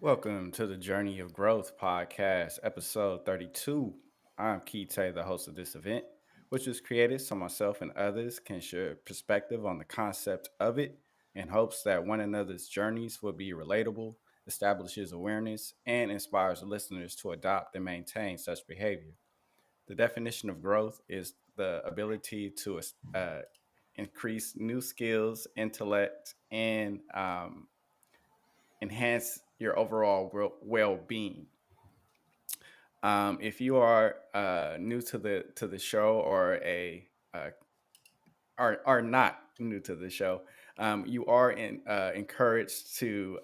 Welcome to the Journey of Growth podcast, episode 32. I'm ThE, the host of this event, which was created so myself and others can share perspective on the concept of it in hopes that one another's journeys will be relatable, establishes awareness, and inspires listeners to adopt and maintain such behavior. The definition of growth is the ability to increase new skills, intellect, and enhance your overall well-being. If you are new to the show uh, are not new to the show, you are encouraged to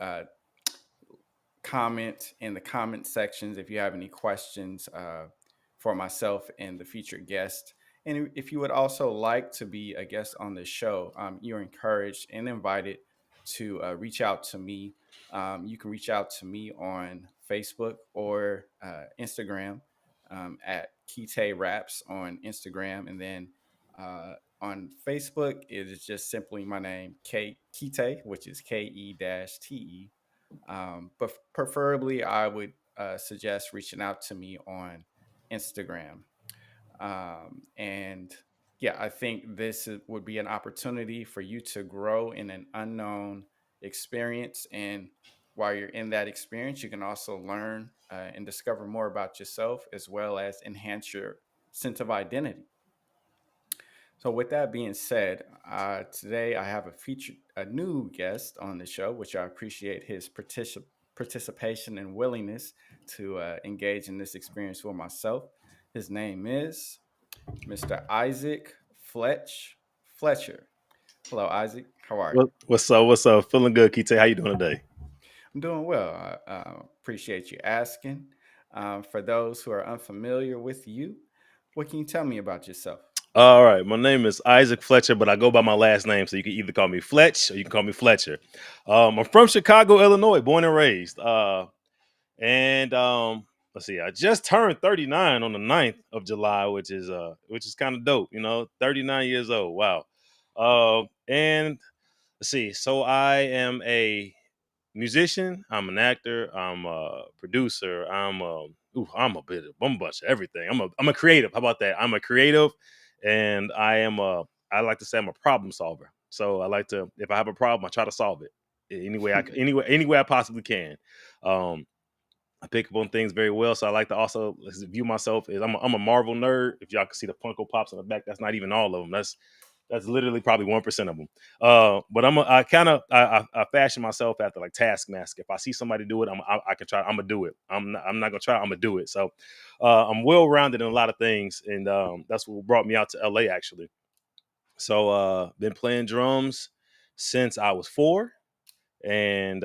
comment in the comment sections if you have any questions for myself and the featured guest. And if you would also like to be a guest on the show, you're encouraged and invited to reach out to me. You can reach out to me on Facebook or Instagram at Kite Raps on Instagram. And then on Facebook, it is just simply my name, Kite, which is KE-TE. But preferably, I would suggest reaching out to me on Instagram. And yeah, I think would be an opportunity for you to grow in an unknown experience. And while you're in that experience, you can also learn and discover more about yourself as well as enhance your sense of identity. So, with that being said, today I have a new guest on the show, which I appreciate his participation and willingness to engage in this experience for myself. His name is Mr. Isaac Fletcher. Hello, Isaac. How are you? What's up? What's up? Feeling good, Kite. How you doing today? I'm doing well. I appreciate you asking. For those who are unfamiliar with you, what can you tell me about yourself? All right. My name is Isaac Fletcher, but I go by my last name, so you can either call me Fletch or you can call me Fletcher. I'm from Chicago, Illinois, born and raised. And let's see, I just turned 39 on the 9th of July, which is kind of dope. 39 years old. Wow. And let's see. So I am a musician. I'm an actor. I'm a producer. I'm a bunch of everything. I'm a creative. How about that? I'm a creative, and I like to say I'm a problem solver. So I like to, if I have a problem, I try to solve it any way I possibly can. Um, I pick up on things very well, so I like to also view myself as I'm a Marvel nerd. If y'all can see the Funko Pops on the back, that's not even all of them. That's literally probably 1% of them. But I kind of I fashion myself after like Taskmaster. If I see somebody do it, I can try. I'm gonna do it. I'm not gonna try. I'm gonna do it. So I'm well rounded in a lot of things, and that's what brought me out to LA actually. So been playing drums since I was 4, and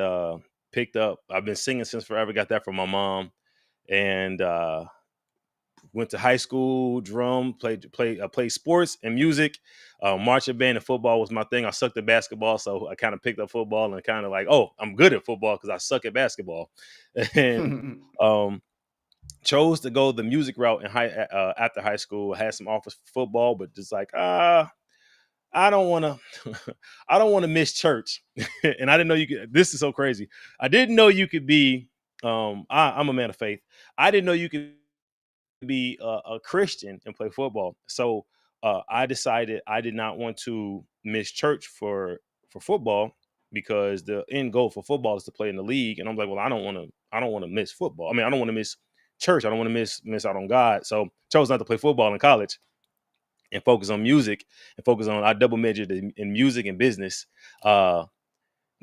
picked up. I've been singing since forever. Got that from my mom, and went to high school, drum, played sports and music. Marching band and football was my thing. I sucked at basketball, so I kind of picked up football and kind of like, oh, I'm good at football because I suck at basketball, and um, chose to go the music route in after high school. I had some offers for football, but just like I don't want to, I don't want to miss church, and I didn't know you could. This is so crazy. I didn't know you could be. I'm a man of faith. I didn't know you could be a Christian and play football. So I decided I did not want to miss church for football because the end goal for football is to play in the league. And I'm like, well, I don't want to miss football. I mean, I don't want to miss church. I don't want to miss out on God. So chose not to play football in college and focus on music and focus on. I double majored in music and business. No,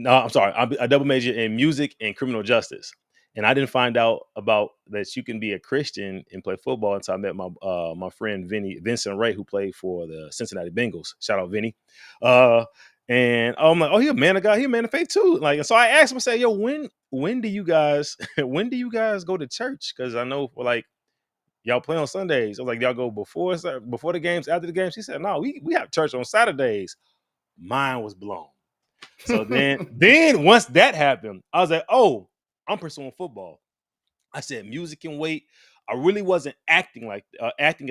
I'm sorry. I double majored in music and criminal justice, and I didn't find out about that you can be a Christian and play football until I met my friend Vincent Ray, who played for the Cincinnati Bengals. Shout out Vinny. Uh, and I'm like, oh, he a man of God. He a man of faith too. Like, and so I asked him, I said, yo, when do you guys when do you guys go to church? Because I know for like y'all play on Sundays. I was like, y'all go before the games, after the games. He said, no, we have church on Saturdays. Mine was blown. So then once that happened, I was like, oh, I'm pursuing football. I said music can wait. I really wasn't acting at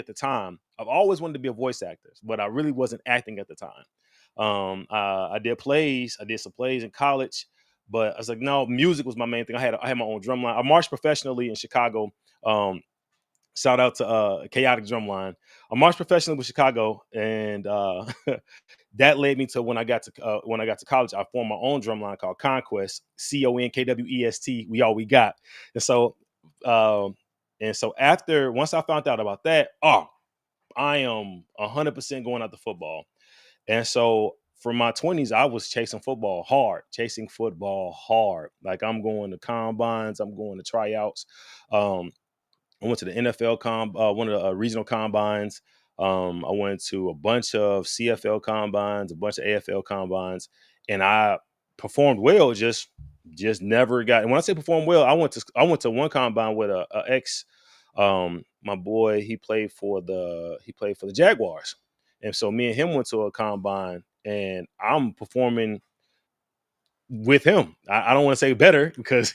the time. I've always wanted to be a voice actor, but I really wasn't acting at the time. I did plays. I did some plays in college, But I was like, no, music was my main thing. I had my own drum line. I marched professionally in Chicago. Um, Shout out to Chaotic Drumline. I marched professionally with Chicago, and that led me to when I got to college. I formed my own drumline called Conquest, CONKWEST. We all we got, and so um, after once I found out about that, I am 100% going out to football. And so for my 20s, I was chasing football hard. Like I'm going to combines, I'm going to tryouts. Um, I went to the NFL one of the regional combines. I went to a bunch of CFL combines, a bunch of AFL combines, and I performed well. Just never got. And when I say performed well, I went to one combine with a ex. My boy, he played for the Jaguars, and so me and him went to a combine, and I'm performing with him. I don't want to say better because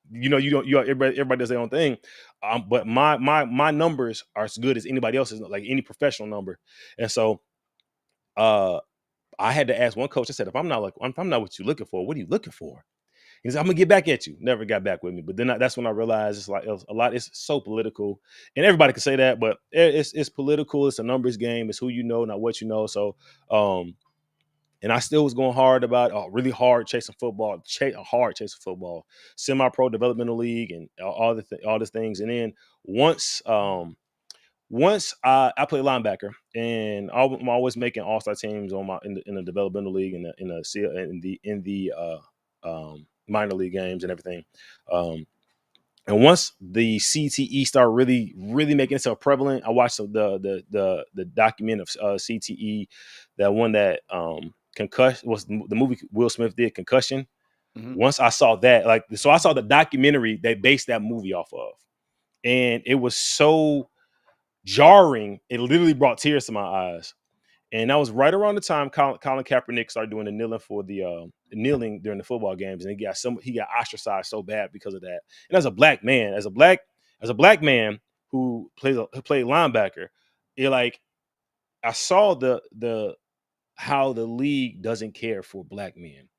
you don't everybody does their own thing, but my numbers are as good as anybody else's, like any professional number. And so uh I had to ask one coach. I said, if I'm not what you're looking for, what are you looking for? He said, I'm gonna get back at you. Never got back with me. But then that's when I realized it's like a lot. It's so political, and everybody can say that, but it's political. It's a numbers game. It's who you know, not what you know. So um and I still was going hard about really hard chasing football, hard chasing football, semi-pro developmental league, and all these things. And then once I played linebacker, and I'm always making all-star teams in the developmental league, in the minor league games and everything. Um, and once the CTE started really making itself prevalent, I watched the document of CTE, that one that concussion was the movie Will Smith did, Concussion. Hmm. Once I saw that, so I saw the documentary they based that movie off of, and it was so jarring. It literally brought tears to my eyes. And that was right around the time Colin Kaepernick started doing the kneeling during the football games, and he got ostracized so bad because of that. And as a black man, as a black man who played linebacker, it like I saw the how the league doesn't care for black men.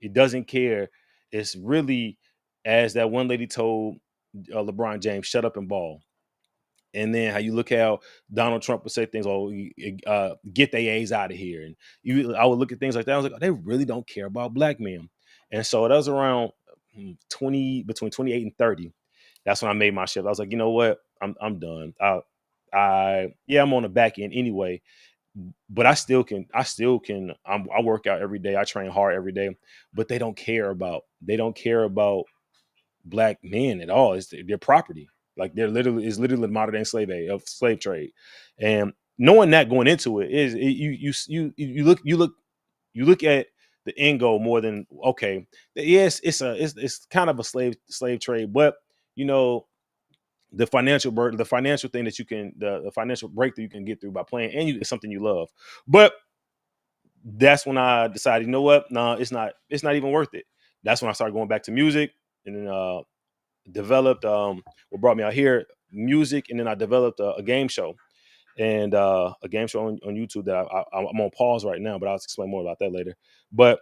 It doesn't care. It's really, as that one lady told LeBron James, shut up and ball. And then how you look how Donald Trump would say things, get their A's out of here. And I would look at things like that. I was like, oh, they really don't care about black men. And so that was around between 28 and 30. That's when I made my shift. I was like, you know what? I'm done. I'm on the back end anyway, but I work out every day. I train hard every day, but they don't care about black men at all. It's their property. Like it's literally the modern day slave trade. And knowing that going into it is you look at the end goal more than, okay, yes, it's kind of a slave trade, but you know the financial burden, the financial thing that you can, the financial breakthrough you can get through by playing, and it's something you love. But that's when I decided, you know what, no, it's not even worth it. That's when I started going back to music, and then developed what brought me out here, music. And then I developed a game show, and a game show on YouTube that I'm on pause right now, but I'll explain more about that later. But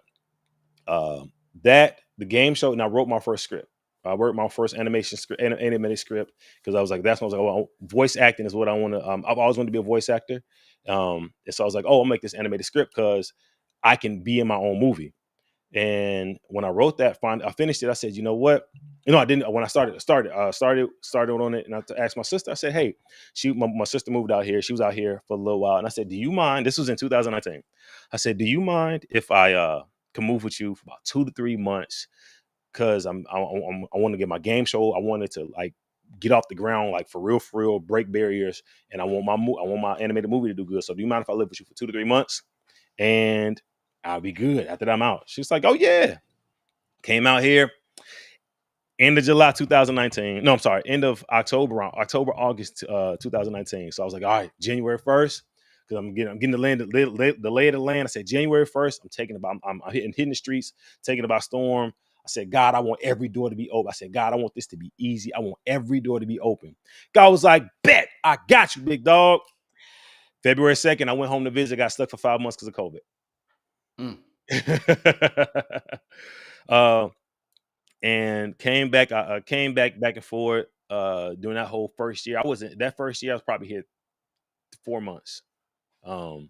uh, that the game show, and I wrote my first script. I wrote my first animated script, because I was like, that's what I was like, oh, voice acting is what I want to. I've always wanted to be a voice actor, and so I was like, oh, I'll make this animated script because I can be in my own movie. And when I wrote that, I finished it. I said, you know what? I didn't. When I started on it, and I asked my sister. I said, hey, my sister moved out here. She was out here for a little while, and I said, do you mind? This was in 2019. I said, do you mind if I can move with you for about 2 to 3 months? Because I want to get my game show. I wanted to like get off the ground, like for real, break barriers, and I want my animated movie to do good. So do you mind if I live with you for 2 to 3 months? And I'll be good after that I'm out. She's like, oh yeah. Came out here end of July 2019. No, I'm sorry, end of August 2019. So I was like, all right, January 1st, because I'm getting the lay of the land. I said January 1st, I'm hitting the streets, taking it by storm. I said, God, I want every door to be open. I said, God, I want this to be easy. I want every door to be open. God was like, bet, I got you, big dog. February 2nd, I went home to visit, got stuck for 5 months because of COVID. Mm. and came back. I came back and forth during that whole first year. I wasn't that first year. I was probably here 4 months. Um,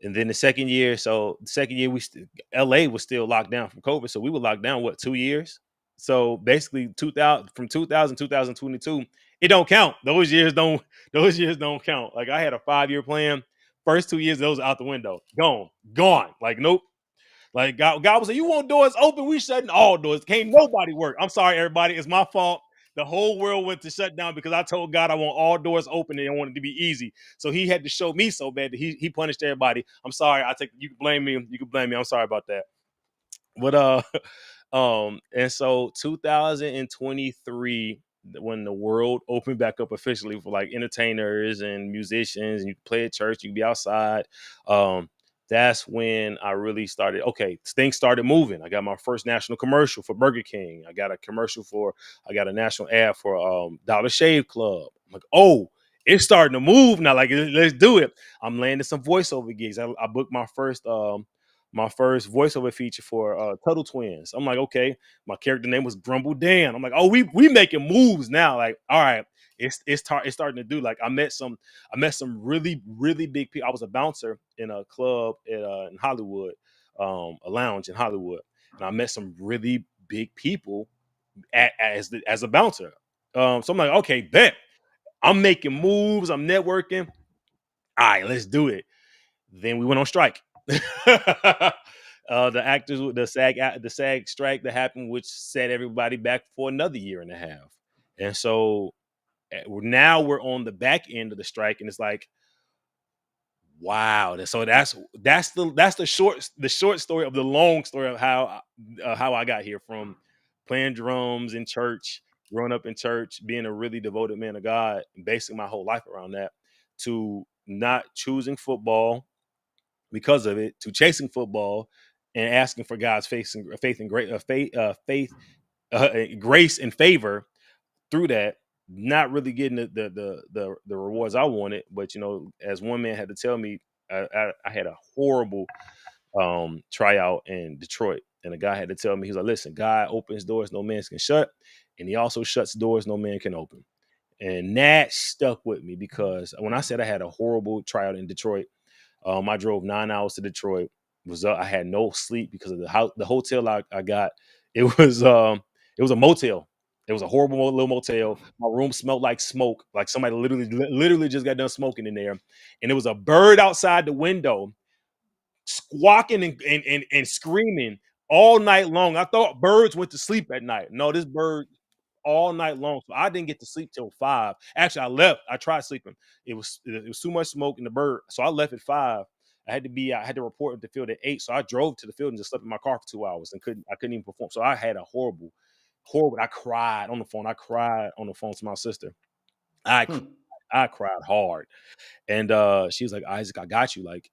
and then the second year, the second year LA was still locked down from COVID, so we were locked down 2 years. So basically, 2000 from 2000 2022, it don't count. Those years don't count. Like I had a 5 year plan. First 2 years, those are out the window, gone. Like nope. Like God was like, "You want doors open? We shutting all doors. Can't nobody work." I'm sorry, everybody. It's my fault. The whole world went to shut down because I told God I want all doors open and I want it to be easy. So He had to show me so bad that He punished everybody. I'm sorry. I take you can blame me. You can blame me. I'm sorry about that. But and so 2023, when the world opened back up officially for like entertainers and musicians, and you could play at church, you could be outside. That's when I really started. Okay, things started moving. I got my first national commercial for Burger King. I got a national ad for Dollar Shave Club. I'm like, oh, it's starting to move now. Like, let's do it. I'm landing some voiceover gigs. I booked my first voiceover feature for Tuttle Twins. I'm like, okay, my character name was Grumble Dan. I'm like, oh, we making moves now. Like, all right, it's starting to do. Like, I met some really big people. I was a bouncer in a club in Hollywood, a lounge in Hollywood, and I met some really big people as a bouncer. So I'm like, okay, bet I'm making moves. I'm networking. All right, let's do it. Then we went on strike. The actors, the SAG strike that happened, which set everybody back for another year and a half. And so now we're on the back end of the strike, and it's like, wow. So that's the short story of the long story of how I got here from playing drums in church, growing up in church, being a really devoted man of God, and basing my whole life around that, to not choosing football because of it, to chasing football and asking for God's faith and great grace and favor through that. Not really getting the rewards I wanted, but as one man had to tell me, I had a horrible tryout in Detroit, and the guy had to tell me, he's like, "Listen, God opens doors no man can shut, and He also shuts doors no man can open." And that stuck with me because when I said I had a horrible tryout in Detroit, I drove 9 hours to Detroit. I had no sleep because of the hotel I got. It was a motel. It was a horrible little motel. My room smelled like smoke, like somebody literally just got done smoking in there. And there was a bird outside the window squawking and screaming all night long. I thought birds went to sleep at night. No, this bird all night long. So I didn't get to sleep till 5. Actually, I left. I tried sleeping. It was too much smoke in the bird. So I left at 5. I had to report at the field at 8. So I drove to the field and just slept in my car for 2 hours and I couldn't even perform. So I had a horrible. I cried on the phone. I cried on the phone to my sister. I Hmm. I cried hard. And she was like, Isaac, I got you. Like,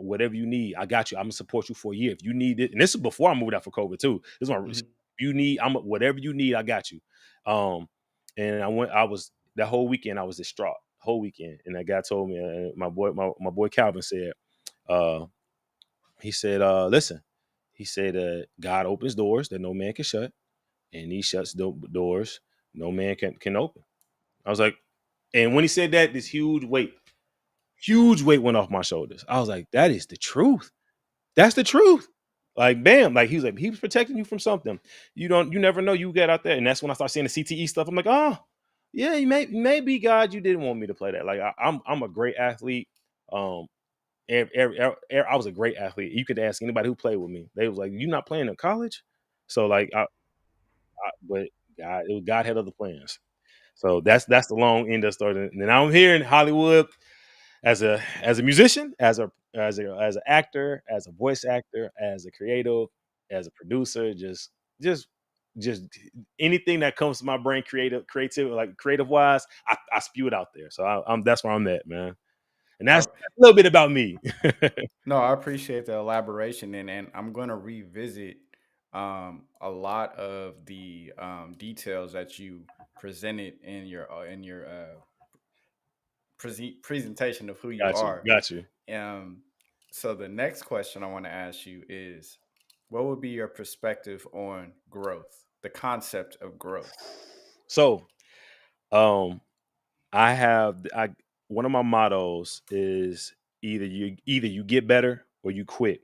whatever you need, I got you. I'm gonna support you for a year. If you need it, and this is before I moved out for COVID too. This is my Mhm. you need. Whatever you need, I got you. Um, and I went. I was that whole weekend. I was distraught whole weekend, and that guy told me. My boy Calvin said. Uh, he said, listen. He said, God opens doors that no man can shut, and He shuts doors no man can open. I was like, and when he said that, this huge weight went off my shoulders. I was like, that is the truth. That's the truth. Like, bam, like he was protecting you from something. You never know you get out there. And that's when I start seeing the CTE stuff. I'm like, oh, yeah, maybe God, you didn't want me to play that. Like I'm a great athlete. Um I was a great athlete. You could ask anybody who played with me. They was like, you not playing in college? So like but God had other plans. So that's the long end of the story. And then I'm here in Hollywood as a musician, as an actor, as a voice actor, as a creative, as a producer, just just anything that comes to my brain, creative, like creative wise, I spew it out there. So I'm that's where I'm at, man. And that's Oh, a little bit about me. no, I appreciate the elaboration, and I'm going to revisit a lot of the details that you presented in your presentation of who you Got you, are. got you. Um, so the next question I want to ask you is, What would be your perspective on growth, the concept of growth? So, um, I have I one of my mottos is either you get better or you quit,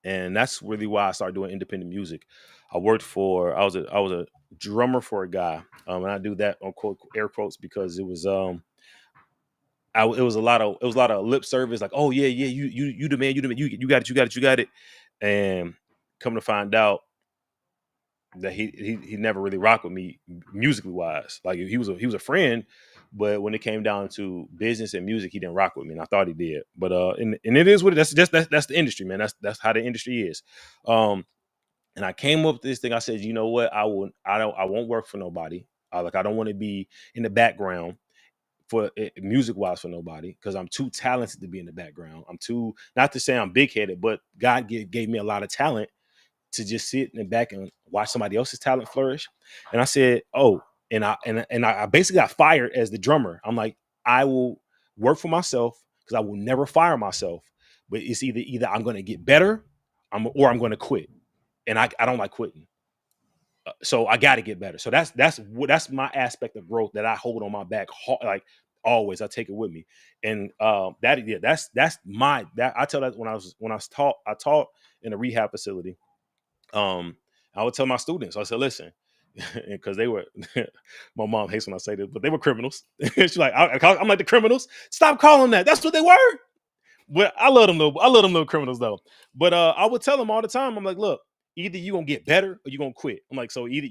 and that's really why I started doing independent music. I was a drummer for a guy, and I do that on quote air quotes because it was a lot of lip service, like, oh yeah, you the man, you got it, you got it, and come to find out that he never really rocked with me musically wise. Like, he was a friend, but when it came down to business and music, he didn't rock with me, and I thought he did. But and it is what that's the industry, man. That's how the industry is. Um, and I came up with this thing. I said, you know what? I won't work for nobody. I don't want to be in the background for music wise for nobody, because I'm too talented to be in the background. I'm too, not to say I'm big headed, but God gave me a lot of talent to just sit in the back and watch somebody else's talent flourish. And I said, oh, and I basically got fired as the drummer. I'm like, I will work for myself because I will never fire myself. But it's either I'm going to get better, or I'm going to quit. And I don't like quitting. So I got to get better. So that's my aspect of growth that I hold on my back, like always. I take it with me, and that's my that I tell that when I was taught, I taught in a rehab facility. um, I would tell my students, I said, listen, because they were, my mom hates when I say this, but they were criminals. She's like, I'm like, the criminals. Stop calling them that. That's what they were. But I love them little criminals though. But I would tell them all the time. I'm like, look, either you gonna get better or you gonna quit. I'm like, so either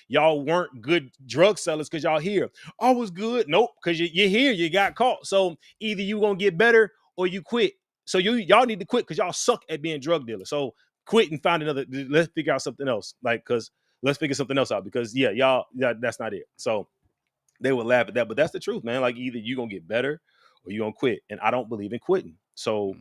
y'all weren't good drug sellers because y'all here. I was good. Nope, because you're here, you got caught. So either you gonna get better or you quit. So y'all need to quit because y'all suck at being drug dealers. So quit and find another. Let's figure out something else. Like, because let's figure something else out, because that's not it. So they would laugh at that, but that's the truth, man. Like, either you gonna get better or you gonna quit, and I don't believe in quitting. So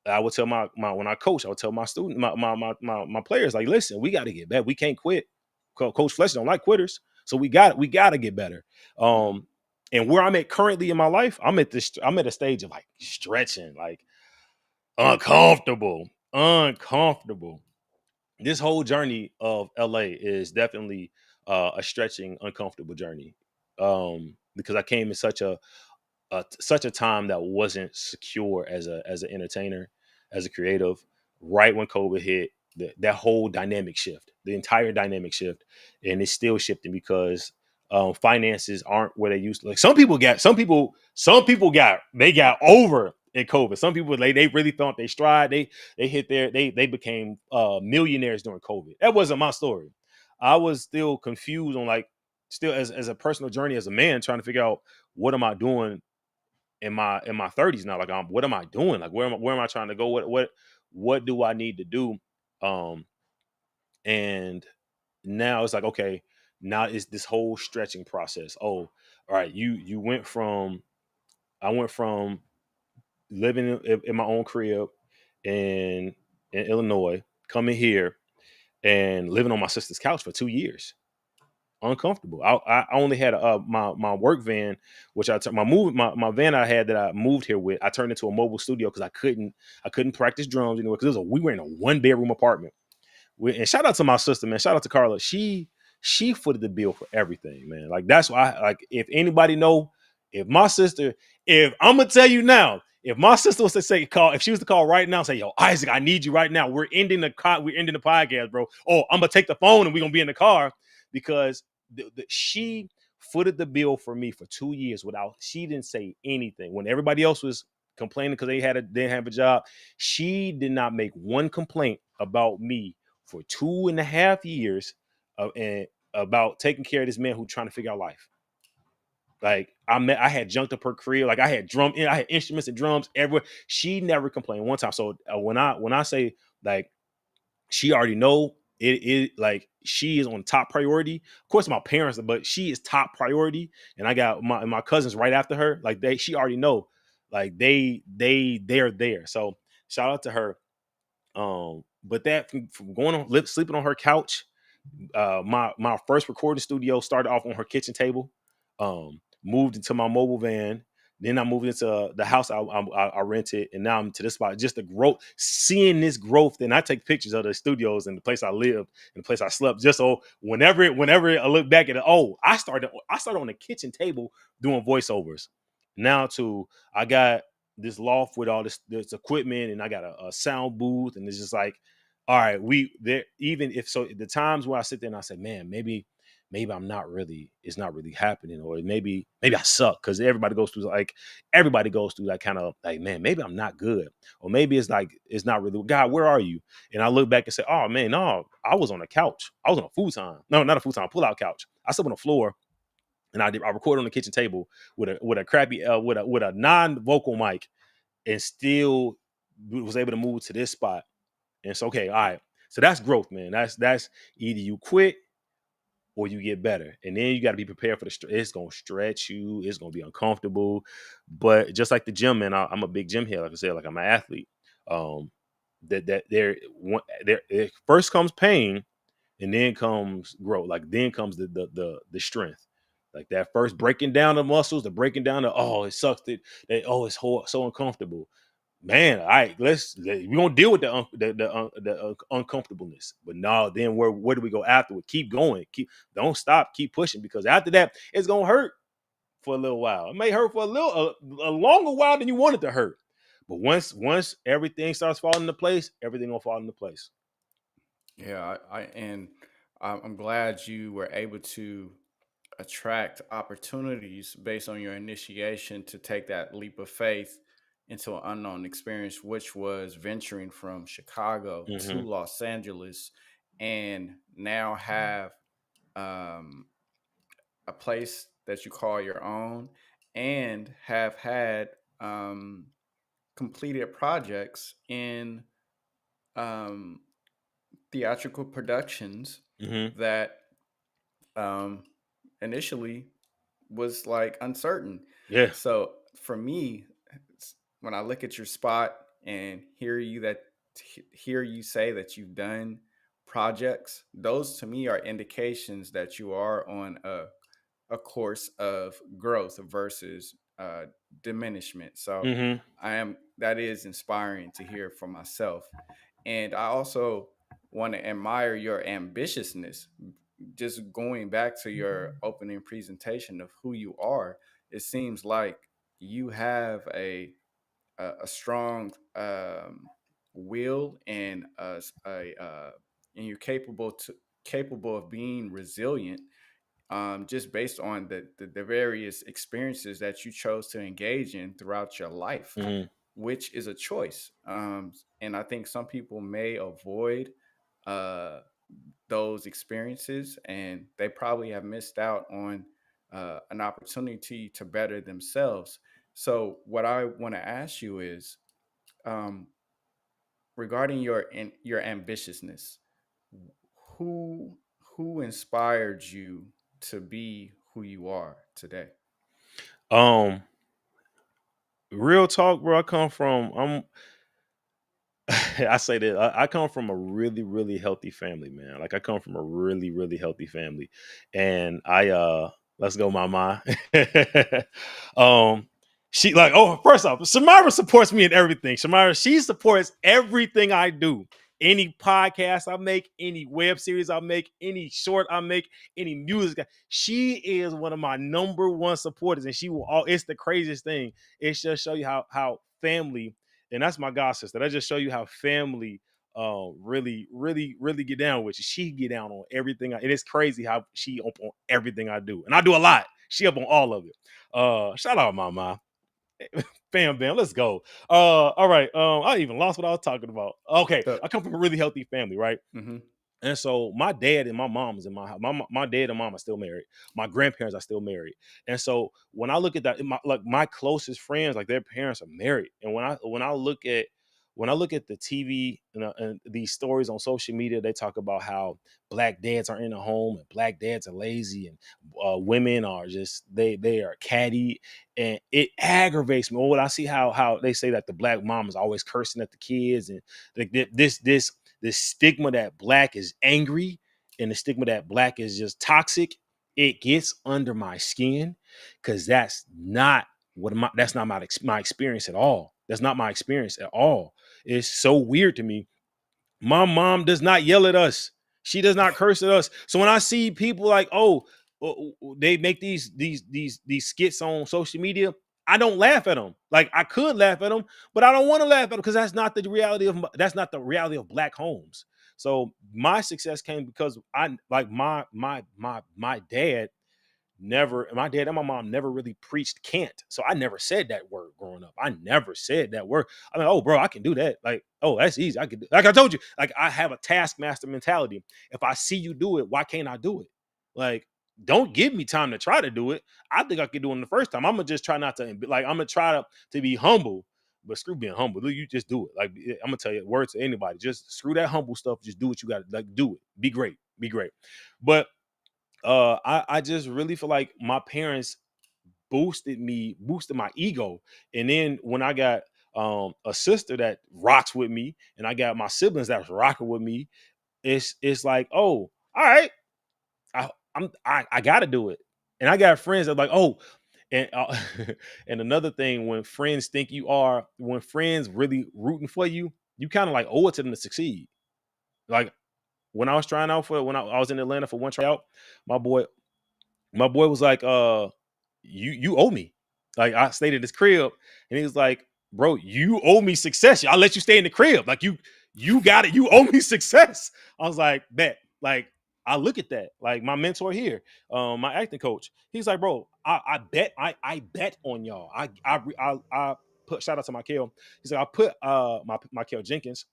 Mm, I would tell my when I coach, I would tell my student, my players, like, listen, we got to get better. We can't quit. Coach Fletcher don't like quitters, so we got to get better. mm, And where I'm at currently in my life, I'm at a stage of like stretching, like uncomfortable. This whole journey of LA is definitely a stretching, uncomfortable journey. Because I came in such a time that wasn't secure as an entertainer, as a creative. Right when COVID hit, that whole dynamic shift, the entire dynamic shift, and it's still shifting because finances aren't where they used to. Like, some people got over in COVID. Some people, they really thought they stride. They hit they became millionaires during COVID. That wasn't my story. I was still confused on, like, still as a personal journey as a man, trying to figure out what am I doing in my 30s now. Like, what am I doing? Like, where am I trying to go? What do I need to do? Um, and now it's like, okay, now it's this whole stretching process. Oh, all right, you went from I went from living in my own crib in in Illinois, coming here and living on my sister's couch for 2 years. Uncomfortable. I only had my work van, which my van I had that I moved here with. I turned into a mobile studio because I couldn't practice drums anyway, because we were in a 1 bedroom apartment. And shout out to my sister, man. Shout out to Carla. She footed the bill for everything, man. Like, that's why, like, if anybody know, if my sister, if I'm gonna tell you now, if my sister was to say call, if she was to call right now and say, yo, Isaac, I need you right now. We're ending the podcast, bro. Oh, I'm gonna take the phone and we're gonna be in the car, because she footed the bill for me for 2 years without, she didn't say anything. When everybody else was complaining because didn't have a job, she did not make one complaint about me for 2.5 years, and about taking care of this man who trying to figure out life. Like, I had junked up her career. Like, I had instruments and drums everywhere. She never complained one time. So when I say, like, she already know it, like, she is on top priority. Of course, my parents, but she is top priority. And I got my cousins right after her. Like, she already know, like, they're there. So shout out to her. But that, from going on, sleeping on her couch, my first recording studio started off on her kitchen table. Moved into my mobile van. Then I moved into the house I rented, and now I'm to this spot. Just the growth, seeing this growth, and I take pictures of the studios and the place I lived and the place I slept. Just so whenever I look back at it, oh, I started on the kitchen table doing voiceovers. Now to I got this loft with all this equipment, and I got a sound booth, and it's just like, all right, we there. Even if so, the times where I sit there and I say, man, maybe I'm not really, it's not really happening, or maybe I suck, because everybody goes through that kind of like, man, maybe I'm not good, or maybe it's like it's not really, God, where are you? And I look back and say, oh man, no, I was on a couch, I was on a futon, no, not a futon, pull out couch, I slept on the floor, and I recorded on the kitchen table with a crappy with a non-vocal mic, and still was able to move to this spot. And it's okay, all right. So that's growth, man. That's either you quit or you get better. And then you got to be prepared for it's going to stretch you. It's going to be uncomfortable. But just like the gym, man, I'm a big gym head. Like I said, like I'm an athlete. Um, there first comes pain, and then comes growth. Like then comes the strength. Like that first breaking down the muscles, the breaking down the, oh, it sucks oh, it's so uncomfortable, man. All right, we're gonna deal with the uncomfortableness. But no, then where do we go afterward? Keep going, don't stop, keep pushing, because after that it's gonna hurt for a little while. It may hurt for a longer while than you want it to hurt. But once everything starts falling into place, everything gonna fall into place. Yeah, I'm glad you were able to attract opportunities based on your initiation to take that leap of faith into an unknown experience, which was venturing from Chicago to Hmm. Los Angeles, and now have um, a place that you call your own, and have had um, completed projects in um, theatrical productions Hmm. that um, initially was like uncertain. Yeah. So for me, when I look at your spot and hear you say that you've done projects, those to me are indications that you are on a course of growth versus diminishment. So Hmm. I am that is inspiring to hear for myself. And I also want to admire your ambitiousness. Just going back to your opening presentation of who you are, it seems like you have a strong will and and you're capable of being resilient, just based on the various experiences that you chose to engage in throughout your life, Hmm. which is a choice. And I think some people may avoid uh, those experiences, and they probably have missed out on an opportunity to better themselves. So, what I want to ask you is, um, regarding your ambitiousness, who who inspired you to be who you are today? um Real talk, bro. I come from I say that I come from a really, really healthy family, man. Like I come from a really, really healthy family, and let's go, mama. um, she like, oh, first off, Shamira supports me in everything. Shamira, she supports everything I do. Any podcast I make, any web series I make, any short I make, any music, she is one of my number one supporters, and she will. All It's the craziest thing. It's just show you how family, and that's my god sister. That just show you how family really, really, really get down with you. She get down on everything, and it's crazy how she up on everything I do, and I do a lot. She up on all of it. Shout out mama. Bam bam, let's go. All right. I even lost what I was talking about. Okay, The I come from a really healthy family, right? hmm And so my dad and my mom is in my house. My dad and mom are still married. My grandparents are still married. And so when I look at that, my closest friends, like their parents are married. And when I look at the TV and these stories on social media, they talk about how black dads are in the home and black dads are lazy, and women are just they are catty, and it aggravates me. Or when I see how they say that the black mom is always cursing at the kids, and like this stigma that black is angry, and the stigma that black is just toxic, it gets under my skin, because that's not What am I? That's not my experience at all. That's not my experience at all. It's so weird to me. My mom does not yell at us. She does not curse at us. So when I see people like, oh, they make these skits on social media, I don't laugh at them. Like I could laugh at them, but I don't want to laugh at them because that's not the reality of black homes. So my success came because I like my dad never, my dad and my mom never really preached can't. So I never said that word growing up. I never said that word. I mean, oh, bro, I can do that. Like, oh, that's easy. I can do, like I told you, like I have a taskmaster mentality. If I see you do it, why can't I do it? Like, don't give me time to try to do it. I think I could do it the first time. I'm gonna just try not to, like, I'm gonna try to be humble, but screw being humble. You just do it. Like, I'm gonna tell you words to anybody. Just screw that humble stuff. Just do what you got to, like, do it. Be great. Be great. But I just really feel like my parents boosted my ego. And then when I got a sister that rocks with me, and I got my siblings that's rocking with me, it's like, oh, all right, I gotta do it. And I got friends that are like, oh, and and another thing, when friends really rooting for you, you kind of like owe it to them to succeed. Like when I was trying out for when I was in Atlanta for one tryout, my boy my boy was like, you owe me. Like I stayed at his crib, and he was like, bro, you owe me success. I'll let you stay in the crib. Like you got it. You owe me success. I was like, bet. Like I look at that. Like my mentor here, my acting coach. He's like, bro, I bet on y'all. I put, shout out to Michael. He said I put my Michael Jenkins.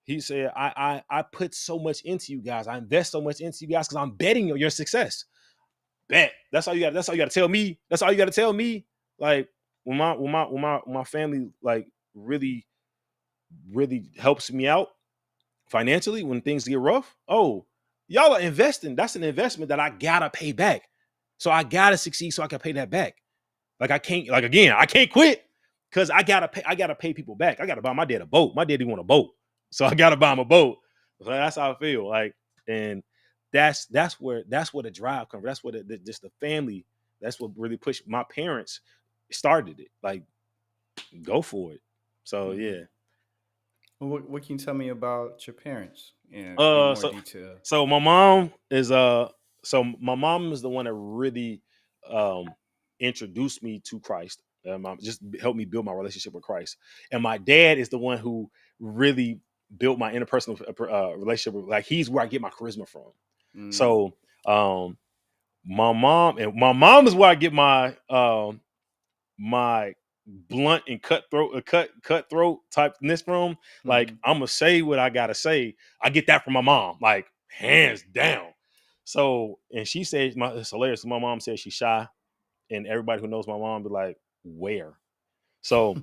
He said I put so much into you guys. I invest so much into you guys because I'm betting on your success. Bet. That's all you got to tell me. That's all you got to tell me. Like when my family like really really helps me out financially when things get rough. Oh, y'all are investing. That's an investment that I gotta pay back. So I gotta succeed so I can pay that back. Like I can't, like again, I can't quit because I gotta pay people back. I gotta buy my dad a boat. My dad didn't want a boat. So I gotta buy him a boat. So that's how I feel. Like, and that's where the drive comes. That's where just the family, that's what really pushed my parents started it. Like, go for it. So Hmm. yeah. Well, what can you tell me about your parents in Uh more so detail? so my mom is my mom is the one that really um introduced me to Christ. Just helped me build my relationship with Christ. And my dad is the one who really built my interpersonal relationship with, like, he's where I get my charisma from. Mm. So um my mom is where I get my blunt and cutthroat typeness from. Like, Hmm. I'm gonna say what I gotta say. I get that from my mom, like hands down. So, and she says, it's hilarious. My mom says she's shy, and everybody who knows my mom be like, where? So,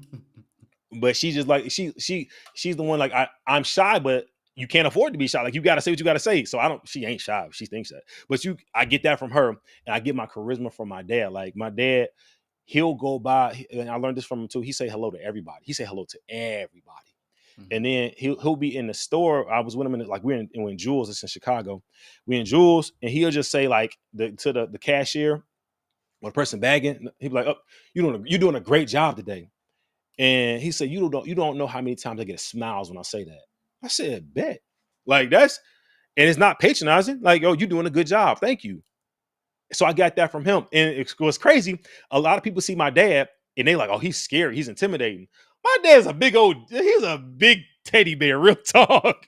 but she just like she's the one, like, I'm shy, but you can't afford to be shy. Like, you gotta say what you gotta say. So I don't. She ain't shy. She thinks that, but I get that from her, and I get my charisma from my dad. Like my dad, he'll go by, and I learned this from him too. He say hello to everybody. He say hello to everybody. And Hmm. then he'll be in the store. I was with him like we're in Jules. It's in Chicago. We in Jules, and he'll just say like to the cashier or the person bagging. He'll be like, "Oh, you're doing a great job today." And he said, "You don't know how many times I get smiles when I say that." I said, "Bet." Like, that's, and it's not patronizing. Like, "Oh, you're doing a good job. Thank you." So I got that from him. And it was crazy. A lot of people see my dad and they like, oh, he's scary. He's intimidating. My dad's he's a big teddy bear, real talk.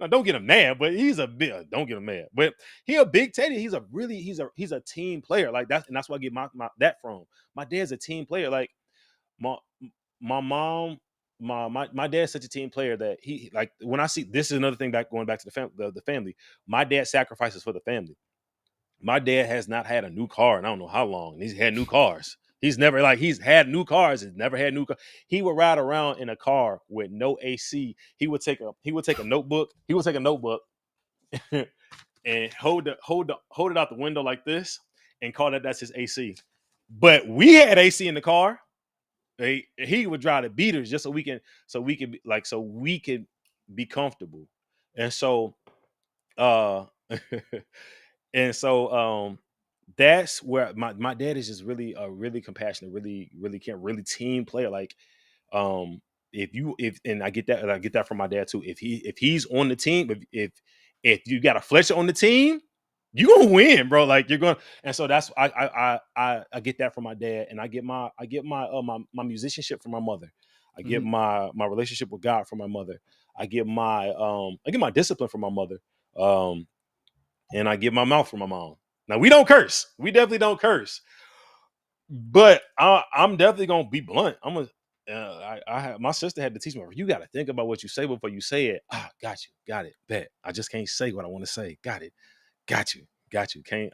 Now, don't get him mad, but he's a big, don't get him mad. But he a big teddy. He's a team player. Like that's, and that's where I get that from. My dad's a team player. Like my my mom, my dad's such a team player that he, like, when I see, this is another thing, going back to the family. My dad sacrifices for the family. My dad has not had a new car in I don't know how long. And he's had new cars. He's had new cars. He's never had new car. He would ride around in a car with no AC. He would take a notebook. He would take a notebook and hold it out the window like this and call that's his AC. But we had AC in the car. He would drive the beaters just so we could be comfortable. And so uh and so that's where my dad is just really really compassionate, really can't really team player. Like um if and I get that, and I get that from my dad too. If he's on the team, if you got a Fletcher on the team, you gonna win, bro. Like you're going, and so that's I get that from my dad, and I get my musicianship from my mother. I get Mhm. my relationship with God from my mother. I get my discipline from my mother. Um and I get my mouth from my mom. Now we don't curse. We definitely don't curse. But I'm definitely gonna be blunt. I'm gonna. My sister had to teach me. You got to think about what you say before you say it. Ah, got you, got it. Bet. I just can't say what I want to say. Got it. Got you.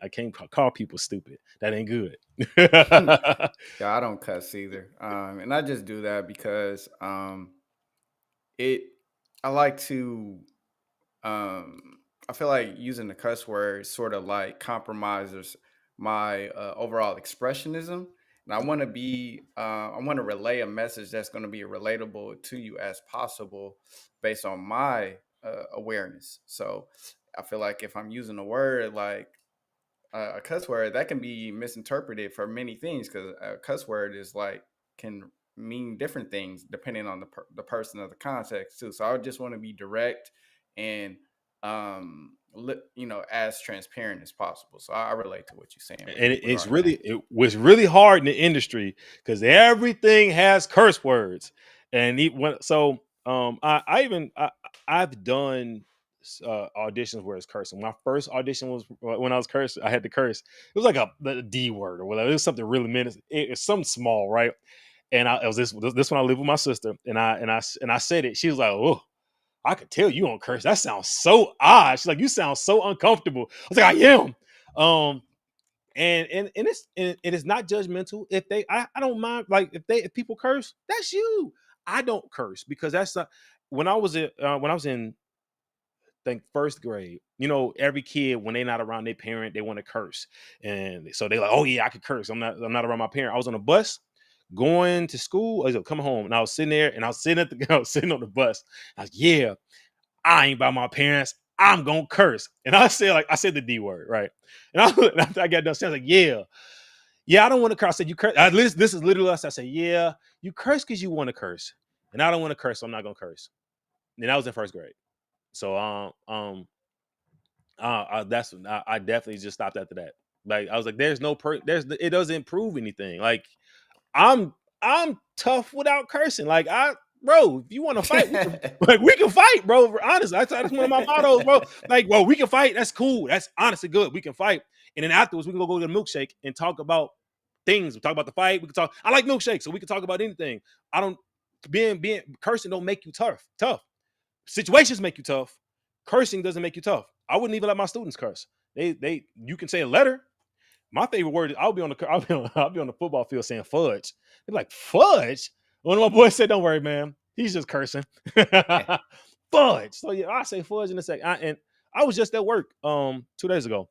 I can't call people stupid. That ain't good. Yeah, I don't cuss either. And I just do that because it I like to I feel like using the cuss word sort of like compromises my overall expressionism. And I want to relay a message that's going to be relatable to you as possible based on my awareness. So I feel like if I'm using a word like a cuss word, that can be misinterpreted for many things because a cuss word is like can mean different things depending on the person or the context too. So I just want to be direct and as transparent as possible. So I relate to what you're saying And regarding that. it was really hard in the industry because everything has curse words, and I've done auditions where it's cursing. My first audition was when I was cursed. I had to curse. It was like a D word or whatever. It was something really meant. It's something small, right? And it was this when I lived with my sister, and I said it. She was like, "Oh, I could tell you don't curse. That sounds so odd." She's like, "You sound so uncomfortable." I was like, "I am." Um, and it is not judgmental. If I don't mind, like if people curse, that's you. I don't curse because that's not when I was in think first grade. You know, every kid when they're not around their parent, they want to curse, and so they're like, "Oh yeah, I could curse. I'm not around my parent." I was on a bus going to school. I was coming home, and I was sitting there, and I was sitting I was sitting on the bus. I was yeah, I ain't by my parents. I'm gonna curse, and I said the D word, right? And after I got done saying, I was like, yeah, I don't want to curse. I said, you curse. This is literally us. I said, yeah, you curse because you want to curse. And I don't want to curse, so I'm not going to curse. And I was in first grade. So I definitely just stopped after that. Like I was like, it doesn't prove anything. Like I'm I'm tough without cursing. Like bro, if you want to fight, we can fight, bro. Honestly, that's one of my mottos, bro. Like, well, we can fight. That's cool. That's honestly good. We can fight, and then afterwards we can go to the milkshake and talk about things. We talk about the fight. We can talk. I like milkshake, so we can talk about anything. I don't being cursing don't make you tough. Tough situations make you tough. Cursing doesn't make you tough. I wouldn't even let my students curse. You can say a letter. My favorite word is I'll be on the football field saying fudge. They're like, fudge? One of my boys said, don't worry, man. He's just cursing. Fudge. So yeah, I say fudge in a second. And I was just at work 2 days ago.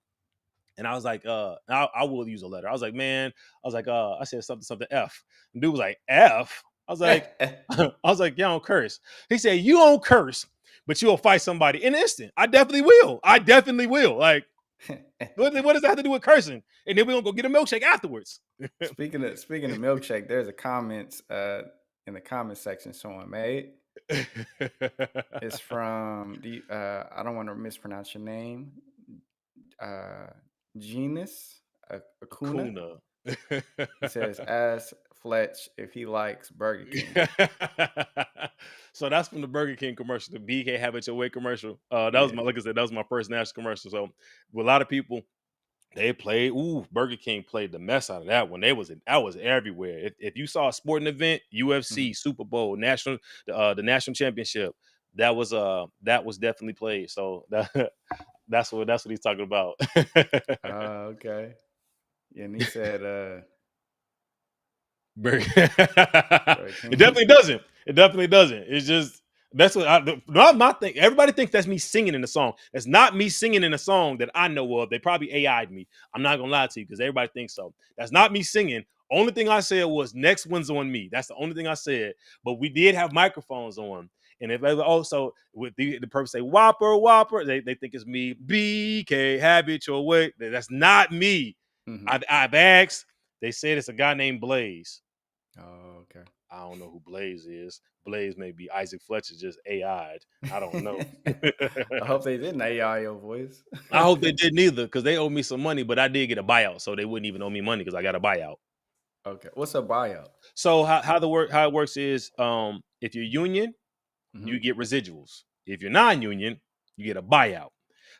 And I was like, I will use a letter. I was like, man, I said something F. And dude was like, F. I was like, yeah, I don't curse. He said, you don't curse, but you'll fight somebody in an instant. I definitely will. I definitely will. Like, what does that have to do with cursing? And then we're gonna go get a milkshake afterwards. speaking of milkshake, there's a comments in the comment section someone made. It's from the I don't want to mispronounce your name. Uh Genus Acuna. Kuna. He says, ask Fletch if he likes Burger King. So that's from the Burger King commercial, the BK Habit Your Way commercial. That was Yeah. my, like I said, that was my first national commercial. So with a lot of people, they played. Ooh, Burger King played the mess out of that one. That was everywhere. If you saw a sporting event, UFC, Mhm. Super Bowl, the national championship, that was definitely played. So that's what he's talking about. Okay. Yeah, and he said, Burger It definitely King. doesn't. It definitely doesn't. It's just that's what not my thing. Everybody thinks that's me singing in the song. That's not me singing in a song that I know of. They probably AI'd me. I'm not gonna lie to you because everybody thinks so. That's not me singing. Only thing I said was next one's on me. That's the only thing I said. But we did have microphones on. And if ever also with the person say Whopper, Whopper, they think it's me. BK, habit your way. That's not me. Hmm. I've asked. They said it's a guy named Blaze. Oh, okay. I don't know who Blaze is. Blaze may be Isaac Fletcher just AI'd. I don't know. I hope they didn't AI your voice. I hope they didn't either because they owe me some money, but I did get a buyout, so they wouldn't even owe me money because I got a buyout. Okay. What's a buyout? So how it works is if you're union, Hmm. you get residuals. If you're non-union, you get a buyout.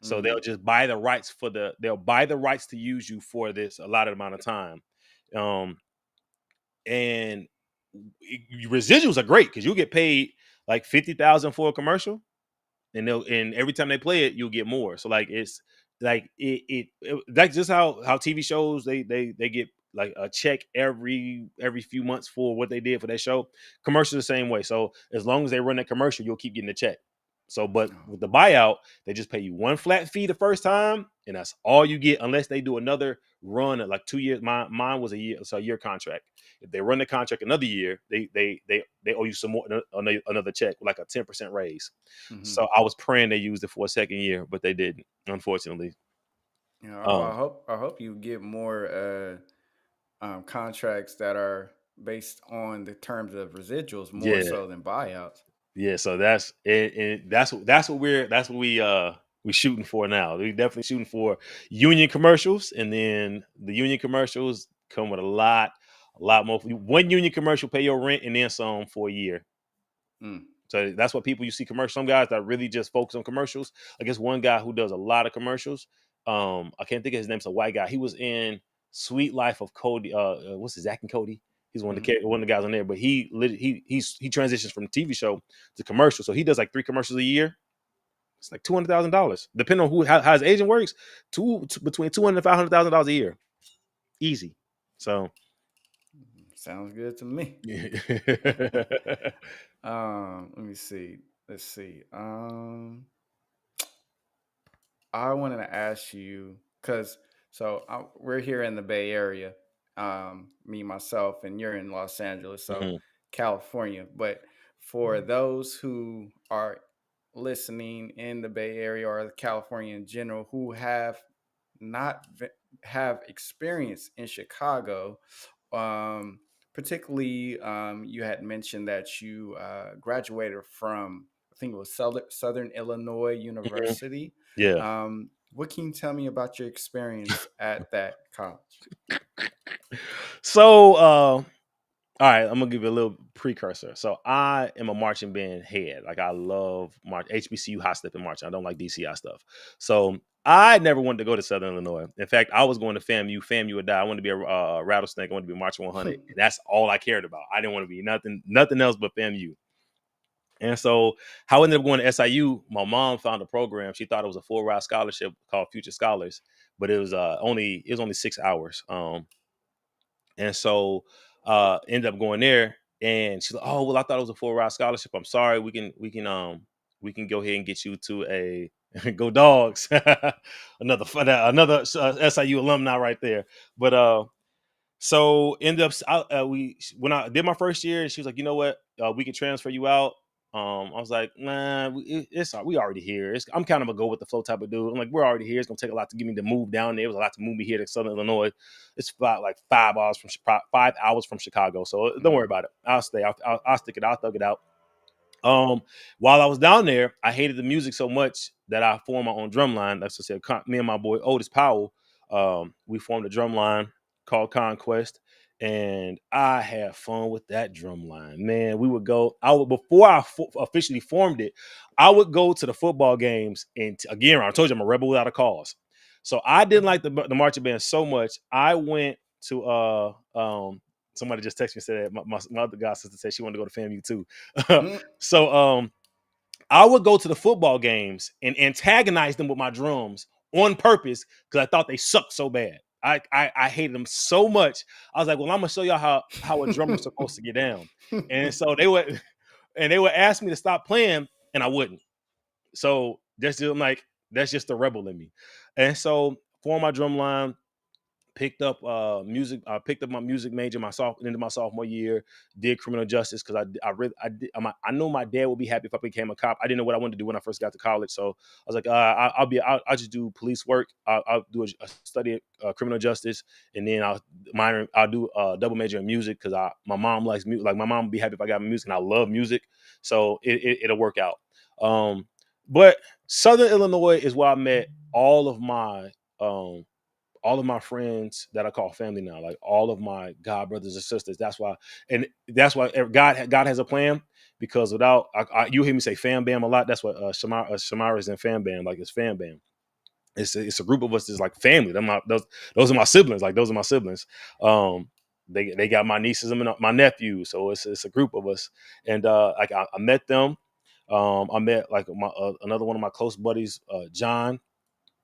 So they'll Mm. just buy the rights they'll buy the rights to use you for this allotted amount of time. Um and residuals are great because you get paid like 50,000 for a commercial, and they'll and every time they play it, you'll get more. So like it's like it that's just how TV shows they get like a check every few months for what they did for that show. Commercials the same way. So as long as they run that commercial, you'll keep getting the check. So, but Oh. with the buyout, they just pay you one flat fee the first time, and that's all you get unless they do another run at like 2 years. Mine was a year, so a year contract. If they run the contract another year, they owe you some more another check, like a 10% raise. Hmm. So I was praying they used it for a second year, but they didn't, unfortunately. Yeah. Well, Um, I hope you get more contracts that are based on the terms of residuals more yeah, so than buyouts. yeah. So that's it. That's what we shooting for now. We definitely shooting for union commercials, and then the union commercials come with a lot more. One union commercial pay your rent and then some for a year. Mm. So that's what people you see commercials. Some guys that really just focus on commercials. I guess one guy who does a lot of commercials. I can't think of his name. It's a white guy. He was in Sweet Life of Cody. What's his Zach and Cody? He's Hmm. one of the guys on there. But he transitions from TV show to commercial. So he does like 3 commercials a year. It's like $200,000, depending on how his agent works. Between $200,000 and $500,000 a year, easy. So Sounds good to me. yeah. Let me see. Let's see. I wanted to ask you because we're here in the Bay Area, me myself, and you're in Los Angeles, so Mhm. California. But for those who are listening in the Bay Area or California in general who not v- have experience in Chicago, um, particularly you had mentioned that you graduated from, I think it was Southern Illinois Mhm. University. Yeah. What can you tell me about your experience at that college? So all right, I'm gonna give you a little precursor. So I am a marching band head. Like I love march HBCU high step and marching. I don't like DCI stuff. So I never wanted to go to Southern Illinois. In fact, I was going to FAMU would die. I wanted to be a rattlesnake. I wanted to be March 100. And that's all I cared about. I didn't want to be nothing else but FAMU. And so how I ended up going to SIU, my mom found a program. She thought it was a full ride scholarship called Future Scholars, but it was only 6 hours. And so ended up going there, and she's like, "Oh well, I thought it was a full ride scholarship. I'm sorry. We can go ahead and get you to a go dogs." Another SIU alumni right there. But so ended up we when I did my first year, she was like, "You know what? We can transfer you out." I was like, "Nah, we already here. I'm kind of a go with the flow type of dude. I'm like, we're already here. It's gonna take a lot to get me to move down there. It was a lot to move me here to Southern Illinois. It's about like 5 hours from 5 hours from Chicago. So don't worry Mm, about it. I'll stay. I'll stick it. I'll thug it out." Um, while I was down there, I hated the music so much that I formed my own drum line. That's I said, me and my boy Otis Powell, we formed a drum line called Conquest, and I had fun with that drum line. Man, we would go. I would before I officially formed it, I would go to the football games, and again, I told you I'm a rebel without a cause. So I didn't like the marching band so much. I went to somebody just texted me and said that my other god sister said she wanted to go to FAMU too. mm. So I would go to the football games and antagonize them with my drums on purpose because I thought they sucked so bad. I hated them so much. I was like, well, I'm gonna show y'all how a drummer's supposed to get down. And so they would ask me to stop playing, and I wouldn't. So I'm like, that's just the rebel in me. And so for my drum line, Picked up music. I picked up my music major into my sophomore year. Did criminal justice because I know my dad would be happy if I became a cop. I didn't know what I wanted to do when I first got to college, so I was like, I'll just do police work. I'll do a study criminal justice, and then I'll do a double major in music because my mom likes music. Like my mom would be happy if I got music, and I love music, so it'll work out. But Southern Illinois is where I met um all of my friends that I call family now, like all of my god brothers and sisters. That's why God has a plan, because without you hear me say fam bam a lot. That's what Shamara is in fam bam, like it's fam bam. It's a group of us that's like family. Those are my siblings. Like those are my siblings. Um, they got my nieces and my nephews, so it's a group of us. And like I met them. I met like my another one of my close buddies, John.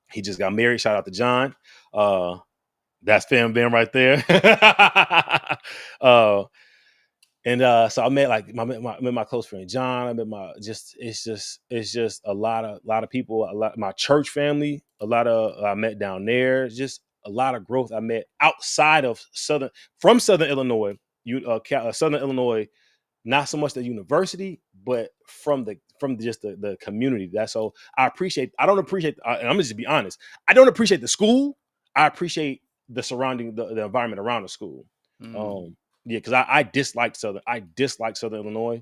He just got married. Shout out to John. That's fam bam right there. uh, so I met like met my close friend John. I met my it's just a lot of people, a lot my church family, a lot of I met down there. Just a lot of growth I met outside of Southern Illinois. Southern Illinois, not so much the university, but from just the community. That's so I appreciate. I don't appreciate. And I'm gonna just be honest. I don't appreciate the school. I appreciate the surrounding the environment around the school. Mm. Um, yeah, because I dislike Southern. I dislike Southern Illinois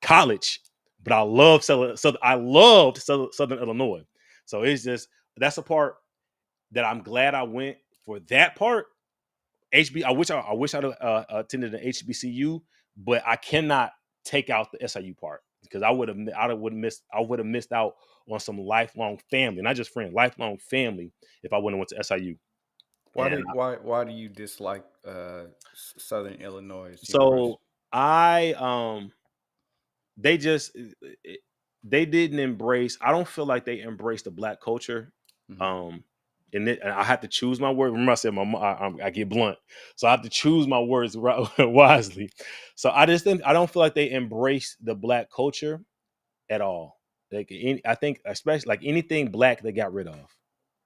college, but I love Southern. I loved Southern Illinois. So it's just that's a part that I'm glad I went for that part. I wish I'd attended an HBCU, but I cannot take out the SIU part because I would have missed out on some lifelong family, not just friends, lifelong family if I wouldn't have went to SIU. Why And do why do you dislike Southern Illinois University? so I they just they didn't embrace. I don't feel like they embraced the black culture. Hmm. Um, and I have to choose my word. Remember, I said I get blunt, so I have to choose my words wisely. So I don't feel like they embrace the black culture at all. I think especially like anything black they got rid of. Hmm.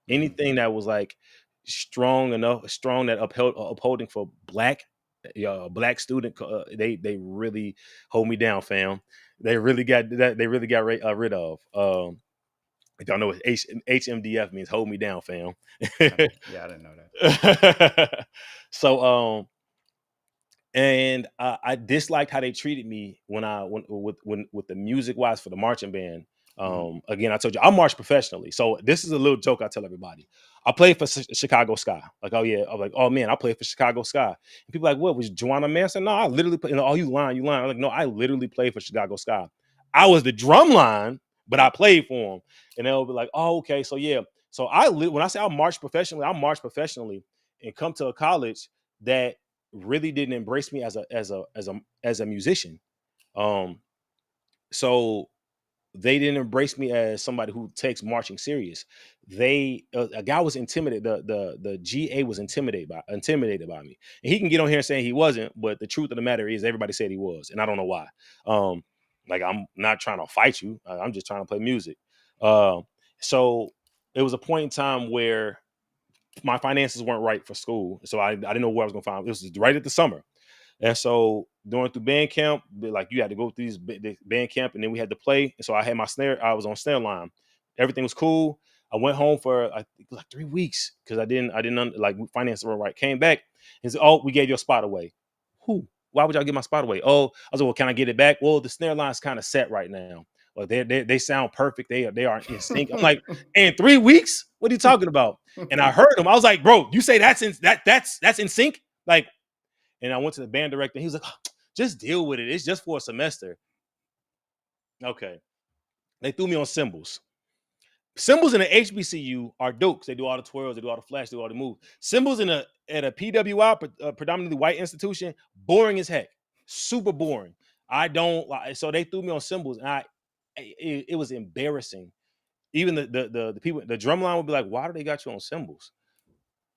Anything that was like strong that upholding for black student, they really hold me down, fam. They really got that. They really got rid of. If y'all know what HMDF means, hold me down, fam. Yeah, I didn't know that. So and I disliked how they treated me when I when with the music wise for the marching band. Hmm. Again, I told you I march professionally, so this is a little joke I tell everybody. I played for Chicago Sky. Like, oh yeah, I'm like, oh man, I played for Chicago Sky. And people are like, what was Joanna Manson? No, I literally played. Oh, you lying, you lying. I'm like, no, I literally played for Chicago Sky. I was the drum line, but I played for them. And they'll be like, oh, okay, so yeah. So when I say I march professionally and come to a college that really didn't embrace me as a musician. Um, so they didn't embrace me as somebody who takes marching serious. A guy was intimidated. The GA was intimidated by me, and he can get on here saying he wasn't, but the truth of the matter is everybody said he was, and I don't know why. Um, like I'm not trying to fight you. I'm just trying to play music. Um, so it was a point in time where my finances weren't right for school, so I didn't know where I was gonna find. It was right at the summer, and so going through band camp, like you had to go through this band camp, and then we had to play. And so I had my snare. I was on snare line. Everything was cool. I went home for I think like 3 weeks because I didn't like finances were right. Came back and said, "Oh, we gave your spot away." Who? Why would y'all give my spot away? Oh, I was like, "Well, can I get it back?" Well, the snare line's kind of set right now. Well, they sound perfect. They are in sync. I'm like, in 3 weeks? What are you talking about? And I heard him. I was like, bro, you say that's in sync? Like, and I went to the band director. And he was like, oh, just deal with it. It's just for a semester. Okay. They threw me on cymbals. Cymbals in the HBCU are dope. They do all the twirls, they do all the flash, they do all the moves. Cymbals at a PWI, predominantly white institution, boring as heck. Super boring. I don't like. So they threw me on cymbals, and it was embarrassing. Even the people, the drum line would be like, "Why do they got you on cymbals?"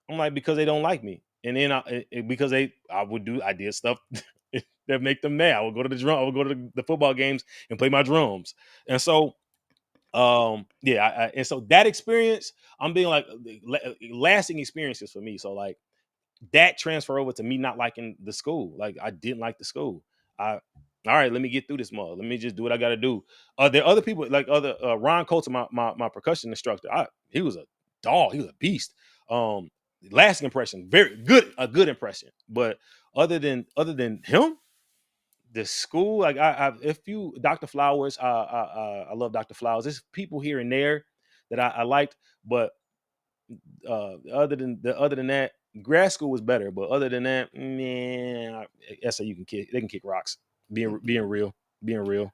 I'm like, because they don't like me. And then because I did stuff that make them mad. I would go to the football games and play my drums. And so Yeah, and so that experience, I'm being like lasting experiences for me. So like that transfer over to me not liking the school. Like I didn't like the school. I All right, let me get through this mug. Let me just do what I got to do. There are other people like other Ron Coates, my percussion instructor. He was a dog. He was a beast. Um, Lasting impression, very good, a good impression. But other than him, the school, like if you Dr. Flowers, I love Dr. Flowers. There's people here and there that I liked, but other than that, grad school was better. But other than that, man, that's how you can kick. They can kick rocks. Being real, being real.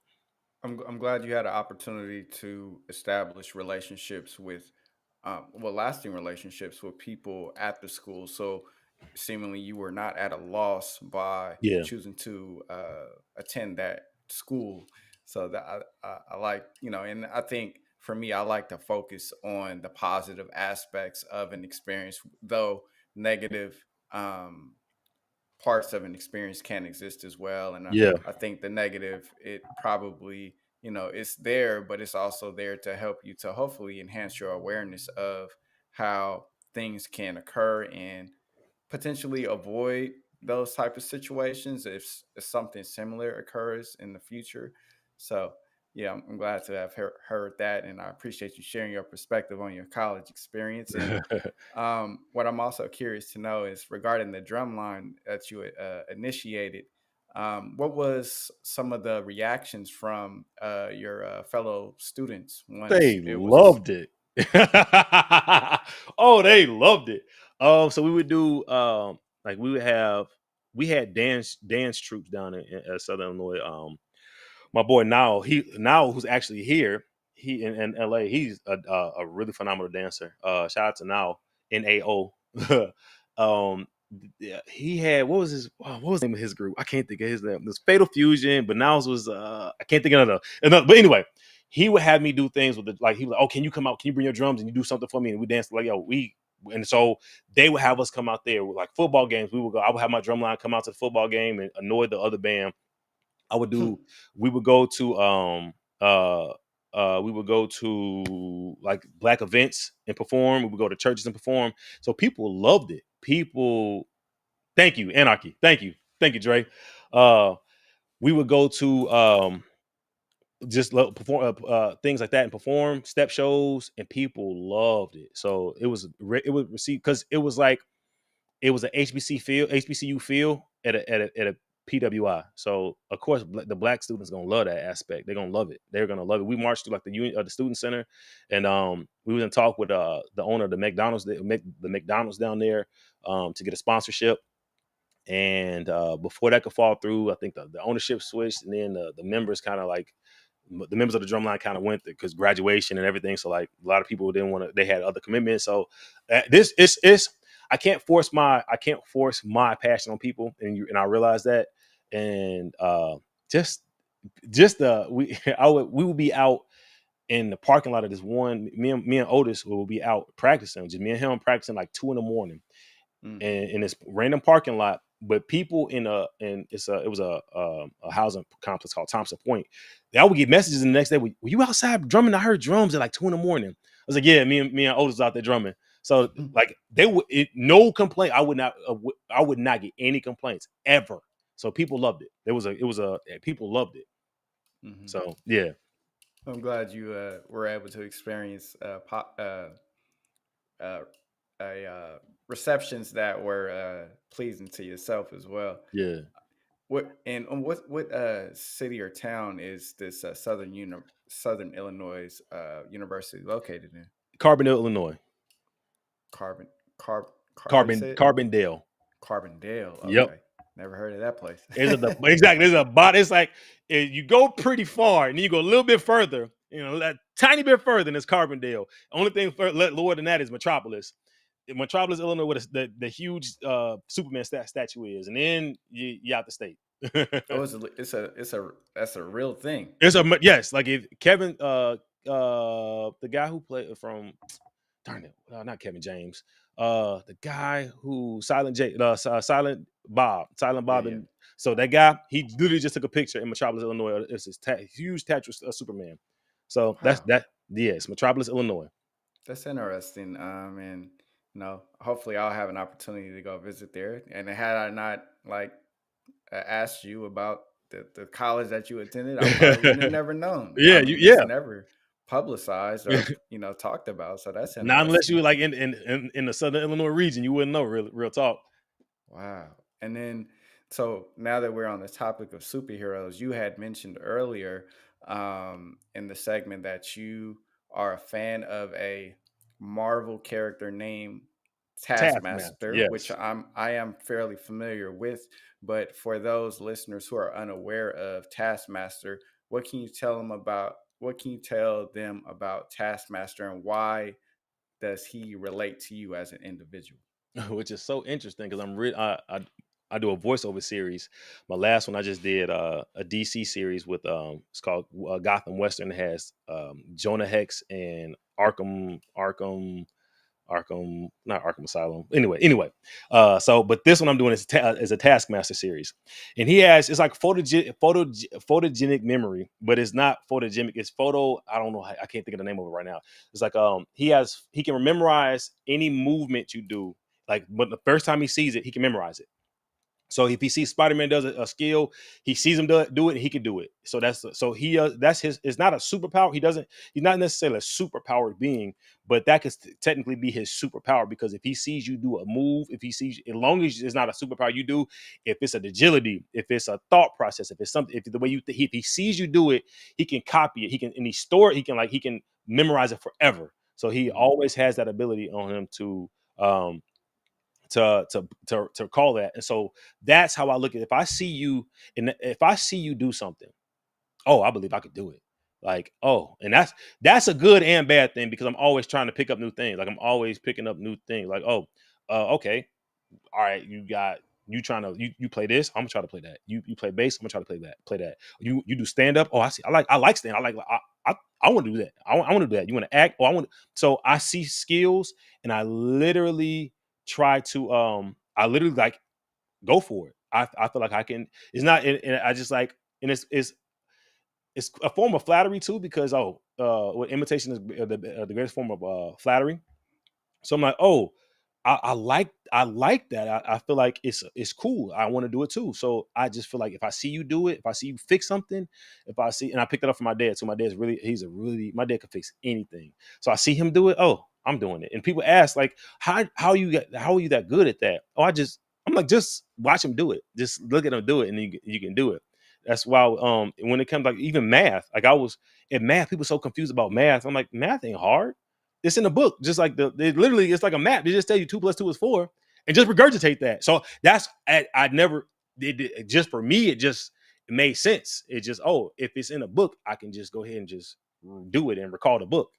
I'm glad you had an opportunity to establish relationships with, well, lasting relationships with people at the school. So seemingly you were not at a loss by Yeah, choosing to attend that school. So that I like, and I think for me, I like to focus on the positive aspects of an experience, though negative. Parts of an experience can exist as well. And yeah, I think the negative, it probably, it's there, but it's also there to help you to hopefully enhance your awareness of how things can occur and potentially avoid those type of situations if something similar occurs in the future. So yeah, I'm glad to have heard that, and I appreciate you sharing your perspective on your college experience. And what I'm also curious to know is regarding the drum line that you initiated. What was some of the reactions from your fellow students once they it was? loved it. Oh, they loved it. So we would do like we had dance troops down in Southern Illinois. My boy now who's actually here, he in LA, he's a really phenomenal dancer. Shout out to Nao. um yeah, he had what was the name of his group? I can't think of his name. This Fatal Fusion, but Now's was I can't think of another. But anyway, he would have me do things with like he was like, oh, can you come out? Can you bring your drums and you do something for me? And we danced like and so they would have us come out there with like football games. We would go. I would have my drum line come out to the football game and annoy the other band. I would do. We would go to we would go to like black events and perform. We would go to churches and perform. So people loved it. People, thank you, Anarchy. Thank you, Dre. Uh, we would go to just perform things like that and perform step shows, and people loved it. So it was received because it was like it was a HBCU feel at a PWI. So of course the black students gonna love that aspect. They're gonna love it. They're gonna love it. We marched through like the student center, and we was in talk with the owner of the McDonald's down there to get a sponsorship. And before that could fall through, I think the ownership switched, and then the members kind of like the members of the drumline kind of went because graduation and everything. So like a lot of people didn't want to. They had other commitments. So this is I can't force my passion on people, and I realize that. And just we would be out in the parking lot of this one. Me and Otis will be out practicing. Just me and him practicing like 2 a.m. Hmm. and in this random parking lot. But people it was a housing complex called Thompson Point. I would get messages the next day. Were you outside drumming? I heard drums at like 2 a.m. I was like, yeah, me and Otis was out there drumming. So like they would no complaint. I would not get any complaints ever. So people loved it. People loved it. Hmm. So yeah, I'm glad you were able to experience uh, receptions that were pleasing to yourself as well. yeah. What city or town is this Southern Illinois university located in? Carbondale, Illinois. Carbon Carb how you say it? Carbondale. Carbondale. Yep. Okay, never heard of that place. Exactly. There's a bot. It's like you go pretty far, and then you go a little bit further. A tiny bit further, and it's Carbondale. Only thing lower than that is Metropolis. In Metropolis, Illinois, where the huge Superman statue is, and then you out the state. Oh, that's a real thing. Yes, like if Kevin, the guy who played from darn it, not Kevin James. The guy who Silent Yeah, Bob, yeah. and so that guy, he literally just took a picture in Metropolis, Illinois. It's this huge statue of Superman. So that's Wow. that. Yes, Metropolis, Illinois. That's interesting. And hopefully I'll have an opportunity to go visit there. And had I not like asked you about the college that you attended, I probably wouldn't have never known. I Yeah, mean, it's yeah. never publicized or talked about. So that's Not unless you interesting. were like in the Southern Illinois region, you wouldn't know. Real talk. Wow. And then, so now that we're on the topic of superheroes, you had mentioned earlier in the segment that you are a fan of a Marvel character named Taskmaster, Taskmaster, which yes. I am fairly familiar with. But for those listeners who are unaware of Taskmaster, what can you tell them about? What can you tell them about Taskmaster, and why does he relate to you as an individual? Which is so interesting because I do a voiceover series. My last one I just did a DC series with it's called Gotham Western. It has Jonah Hex and Arkham, not Arkham Asylum. So but this one I'm doing is a Taskmaster series, and he has it's like photogenic memory, but it's not photogenic. It's photo. I don't know. I can't think of the name of it right now. It's like he can memorize any movement you do. Like, but the first time he sees it, he can memorize it. So if he sees Spider-Man does a skill, he sees him do it, he can do it. So that's his. It's not a superpower. He's not necessarily a superpowered being, but that could technically be his superpower because if he sees you do a move, if he sees, as long as it's not a superpower you do, if it's an agility, if it's a thought process, if it's something, if the way if he sees you do it, he can copy it. He can and he store it. He can memorize it forever. So he Mhm. always has that ability on him um to call that. And so that's how I look at it. If I see you and if I see you do something, oh, I believe I could do it. Like, oh, and that's a good and bad thing because I'm always trying to pick up new things. Like I'm always picking up new things. Like, oh, okay, all right, you trying to you play this, I'm gonna try to play that. You play bass, I'm gonna try to play that. You do stand up. Oh, I see. I like stand. I want to do that. I want to do that. You want to act? Oh, I want. So I see skills, and I literally try to I literally like go for it. I feel like I can. It's not. And I just like and it's a form of flattery too because what imitation is the greatest form of flattery. So I'm like, oh, I like that. I feel like it's cool. I want to do it too. So I just feel like if I see you do it, if I see you fix something, if I see and I picked it up from my dad. So my dad's really my dad can fix anything. So I see him do it. Oh, I'm doing it. And people ask like, how are you that good at that? Oh, I'm like just watch him do it. Just look at him do it, and you can do it. That's why when it comes like even math, like I was in math, people so confused about math. I'm like, math ain't hard. It's in the book, just like they literally, it's like a map. They just tell you 2 + 2 is 4, and just regurgitate that. So that's I never did. Just for me, it made sense. It just if it's in a book, I can just go ahead and just do it and recall the book.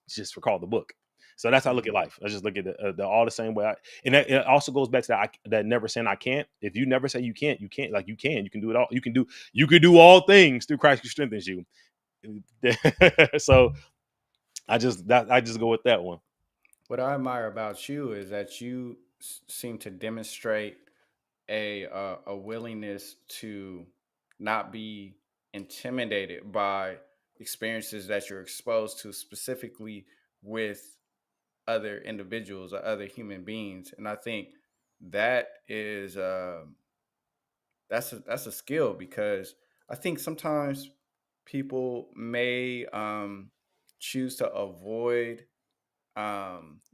Just recall the book. So that's how I look at Mhm. life. I just look at all the same way. And it also goes back to that never saying I can't. If you never say you can't, you can't. Like you can. You can do it all. You can do all things through Christ who strengthens you. So I just go with that one. What I admire about you is that you seem to demonstrate a willingness to not be intimidated by experiences that you're exposed to, specifically with other individuals or other human beings. And I think that is that's a skill, because I think sometimes people may choose to avoid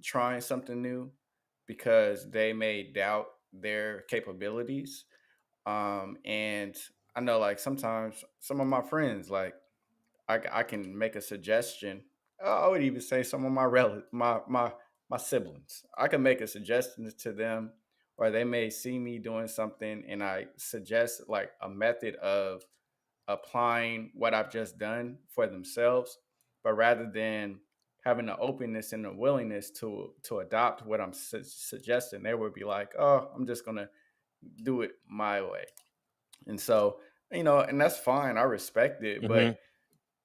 trying something new because they may doubt their capabilities. And I know, like, sometimes some of my friends, like, I can make a suggestion. I would even say some of my my siblings. I can make a suggestion to them, or they may see me doing something, and I suggest like a method of applying what I've just done for themselves. But rather than having the openness and the willingness to adopt what I'm suggesting, they would be like, "Oh, I'm just gonna do it my way." And so, and that's fine. I respect it, but Hmm.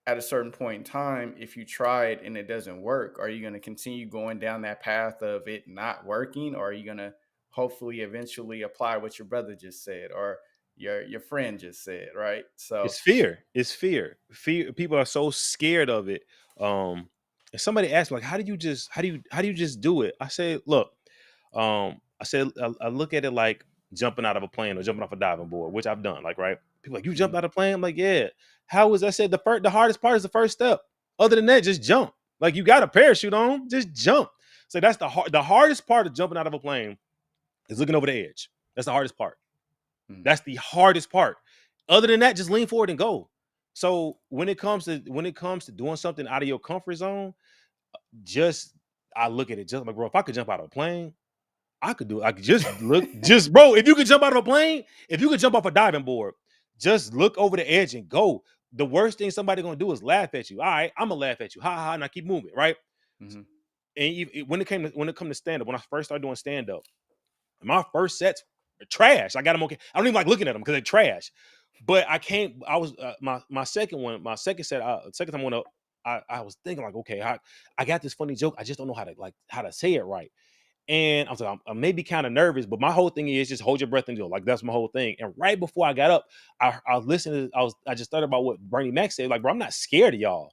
at a certain point in time, if you try it and it doesn't work, are you going to continue going down that path of it not working, or are you going to hopefully eventually apply what your brother just said, or your friend just said, right? So, It's fear. It's fear. Fear. People are so scared of it. And somebody asked me, like, how do you just do it? I say, look, I said I look at it like jumping out of a plane or jumping off a diving board, which I've done. Like, right? People like, you jumped Mhm. out of a plane? I'm like, yeah. How was I said the hardest part is the first step. Other than that, just jump. Like, you got a parachute on, just jump. So that's the hardest part of jumping out of a plane is looking over the edge. That's the hardest part. Mhm. That's the hardest part. Other than that, just lean forward and go. So when it comes to doing something out of your comfort zone, just I look at it just like, bro, if I could jump out of a plane, I could do it. I could just look, just bro, if you could jump out of a plane, if you could jump off a diving board, just look over the edge and go. The worst thing somebody gonna do is laugh at you. All right, I'm gonna laugh at you. Ha ha, and I keep moving, right? Mhm. And when it come to stand up, when I first started doing stand up, my first sets are trash. I got them okay. I don't even like looking at them because they're trash. But I can't. I was my second one, my second set, second time I went up. I was thinking like, okay, I got this funny joke. I just don't know how to say it right. And I was like, I'm maybe kind of nervous, but my whole thing is just hold your breath and go. Like that's my whole thing. And right before I got up, I was listening. I just thought about what Bernie Mac said. Like, bro, I'm not scared of y'all.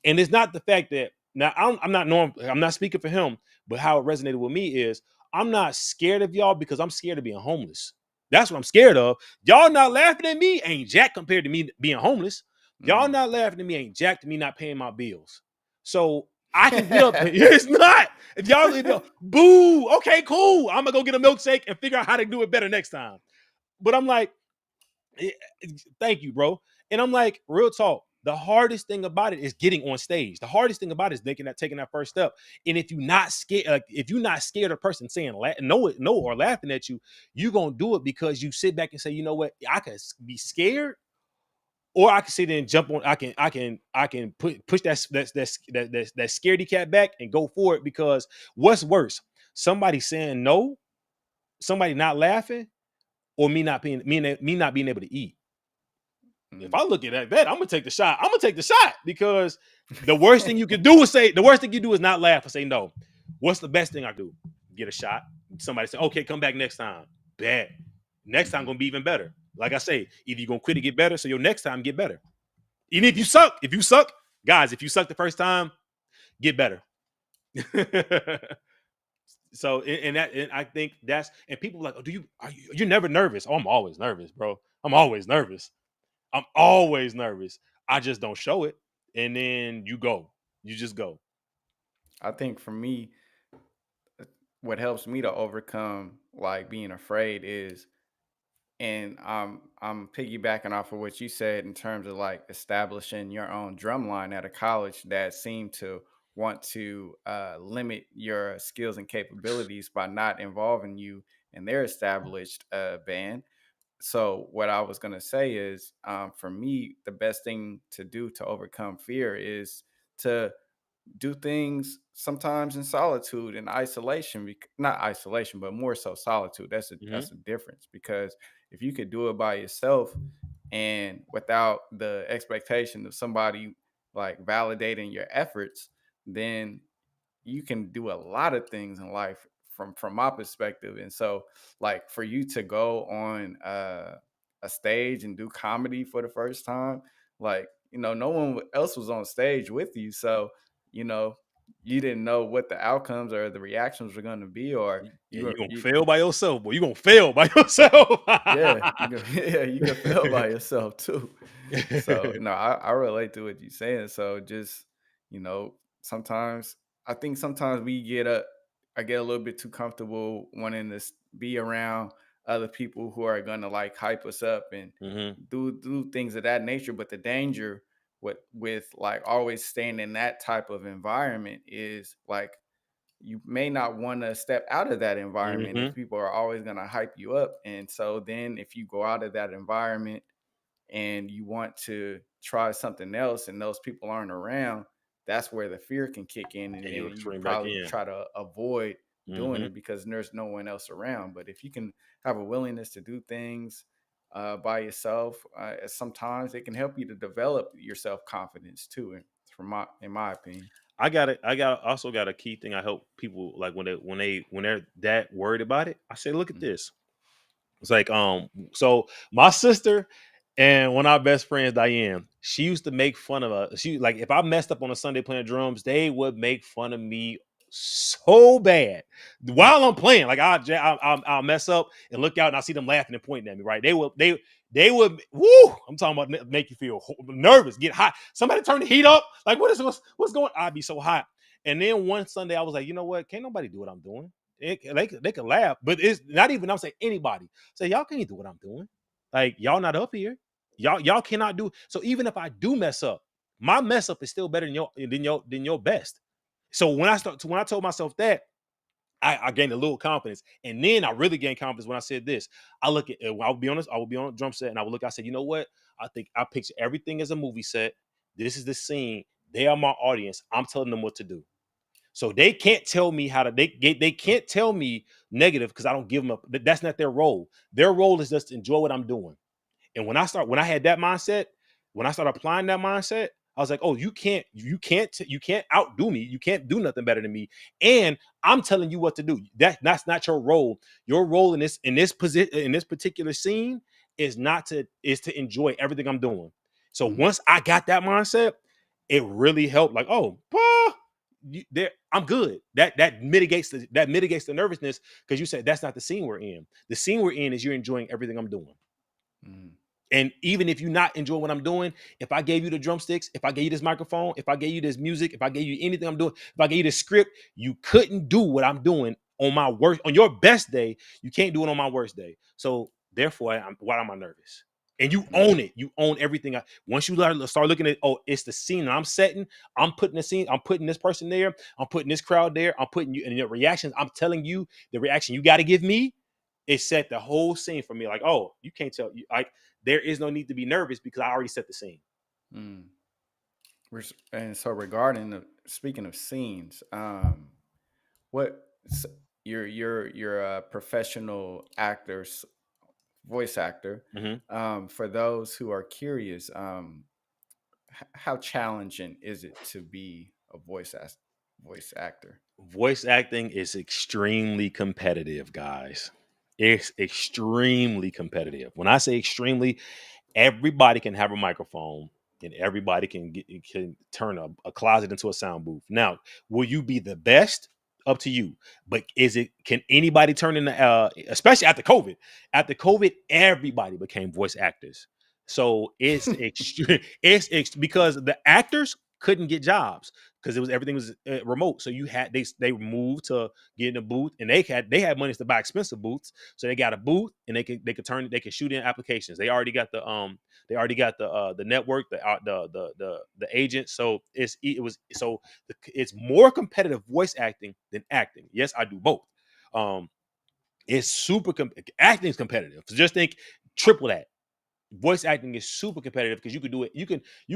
And it's not the fact that now I'm not speaking for him, but how it resonated with me is I'm not scared of y'all because I'm scared of being homeless. That's what I'm scared of. Y'all not laughing at me ain't jack compared to me being homeless. Y'all Mhm. not laughing at me ain't jack to me not paying my bills. So I can get up. It's not. If y'all boo, okay, cool. I'm gonna go get a milkshake and figure out how to do it better next time. But I'm like, Eh, thank you, bro. And I'm like, real talk. The hardest thing about it is getting on stage. The hardest thing about it is taking that first step. And if you're not scared, if you're not scared of a person saying no or laughing at you, you're gonna do it because you sit back and say, you know what, I can be scared, or I can sit there and jump on. I can push that scaredy cat back and go for it. Because what's worse, somebody saying no, somebody not laughing, or me not being able to eat. If Mhm. I look at that, I'm gonna take the shot. I'm gonna take the shot because the worst thing you can do is the worst thing you do is not laugh and say no. What's the best thing I do? Get a shot. Somebody say, okay, come back next time. Bet. Next time Mhm. gonna be even better. Like I say, either you're gonna quit to get better, so your next time get better. Even if you suck, guys, if you suck the first time, get better. So and I think that's and people are like, oh, you're never nervous? Oh, I'm always nervous, bro. I'm always nervous. I'm always nervous. I just don't show it. And then you go. You just go. I think for me, what helps me to overcome like being afraid is, and I'm piggybacking off of what you said in terms of like establishing your own drum line at a college that seemed to want to limit your skills and capabilities by not involving you in their established band. So what I was gonna say is, for me, the best thing to do to overcome fear is to do things sometimes in solitude and isolation. Not isolation, but more so solitude. Hmm. That's a difference, because if you could do it by yourself and without the expectation of somebody like validating your efforts, then you can do a lot of things in life from my perspective. And so like for you to go on a stage and do comedy for the first time, like, no one else was on stage with you, so you know you didn't know what the outcomes or the reactions were going to be, or Yeah, you you were gonna you fail by yourself, boy. You gonna fail by yourself. yeah, you can yeah, you can fail by yourself too. So no, I relate to what you're saying. So just, sometimes I think sometimes I get a little bit too comfortable wanting to be around other people who are gonna like hype us up and Hmm. do things of that nature. But the danger with like always staying in that type of environment is like you may not want to step out of that environment if Hmm. people are always going to hype you up. And so then if you go out of that environment and you want to try something else and those people aren't around, that's where the fear can kick in. And And you'll then you swing back probably in. try to avoid doing Hmm. it because there's no one else around. But if you can have a willingness to do things by yourself, sometimes it can help you to develop your self confidence too. In my opinion. Also got a key thing I help people like when they're that worried about it. I say, look at Mhm. this. It's like so my sister. And one of our best friends, Diane, she used to make fun of us. She like if I messed up on a Sunday playing drums, they would make fun of me so bad while I'm playing. Like I'll mess up and look out and I see them laughing and pointing at me. Right? They would. Woo! I'm talking about make you feel nervous, get hot. Somebody turn the heat up. Like what's going? I'd be so hot. And then one Sunday I was like, you know what? Can't nobody do what I'm doing. They could laugh, but it's not even. I'm saying anybody. Say y'all can't do what I'm doing. Like y'all not up here. Y'all cannot do. So even if I do mess up, my mess up is still better than your best. So when I told myself that, I gained a little confidence, and then I really gained confidence when I said this. I look at. I'll be honest. I will be on a drum set, and I will look. I said, you know what? I think I picture everything as a movie set. This is the scene. They are my audience. I'm telling them what to do. So they can't tell me how to. They can't tell me negative because I don't give them up. That's not their role. Their role is just to enjoy what I'm doing. And when I had that mindset, when I started applying that mindset, I was like, oh, you can't outdo me. You can't do nothing better than me. And I'm telling you what to do. That's not your role. Your role in this position in this particular scene is to enjoy everything I'm doing. So Mm, once I got that mindset, it really helped. Like, oh, I'm good. That mitigates the nervousness because you said that's not the scene we're in. The scene we're in is you're enjoying everything I'm doing. mm, And even if you not enjoy what I'm doing, if I gave you the drumsticks, if I gave you this microphone, if I gave you this music, if I gave you anything I'm doing, if I gave you the script, you couldn't do what I'm doing on your best day. You can't do it on my worst day. So therefore, why am I nervous? And you mm, own it. You own everything. Once you start looking at, oh, it's the scene that I'm setting. I'm putting the scene. I'm putting this person there. I'm putting this crowd there. I'm putting you, and your reactions. I'm telling you the reaction you got to give me. It set the whole scene for me. Like, oh, you can't tell. Like, there is no need to be nervous because I already set the scene. mm. And so regarding speaking of scenes, what you're a professional actor, voice actor. Mhm. For those who are curious, how challenging is it to be a voice actor? Voice acting is extremely competitive, guys. It's extremely competitive. When I say extremely, everybody can have a microphone and everybody can turn a closet into a sound booth. Now, will you be the best? Up to you. But can anybody turn into especially after COVID? After COVID, everybody became voice actors. So it's extreme. Because the actors couldn't get jobs because everything was remote. So they moved to get in a booth, and they had money to buy expensive booths. So they got a booth, and they could shoot in applications. They already got the network, the agent. So it's more competitive voice acting than acting. Yes, I do both. Um, it's acting is competitive. So just think triple that. Voice acting is super competitive because you can do it. You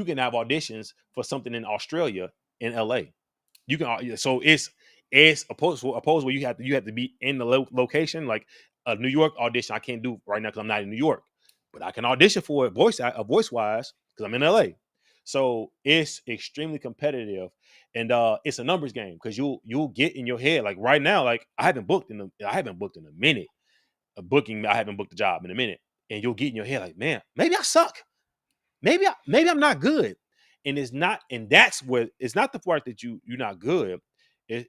can have auditions for something in Australia, in LA. You can so it's opposed where you have to be in the location. Like a New York audition I can't do right now because I'm not in New York, but I can audition for a voice wise because I'm in LA. So it's extremely competitive, and it's a numbers game because you'll get in your head. Like right now, like I haven't booked in a minute. I haven't booked a job in a minute, and you'll get in your head like, man, maybe I suck. Maybe I'm not good. And it's not, and that's where it's not the part that you're not good.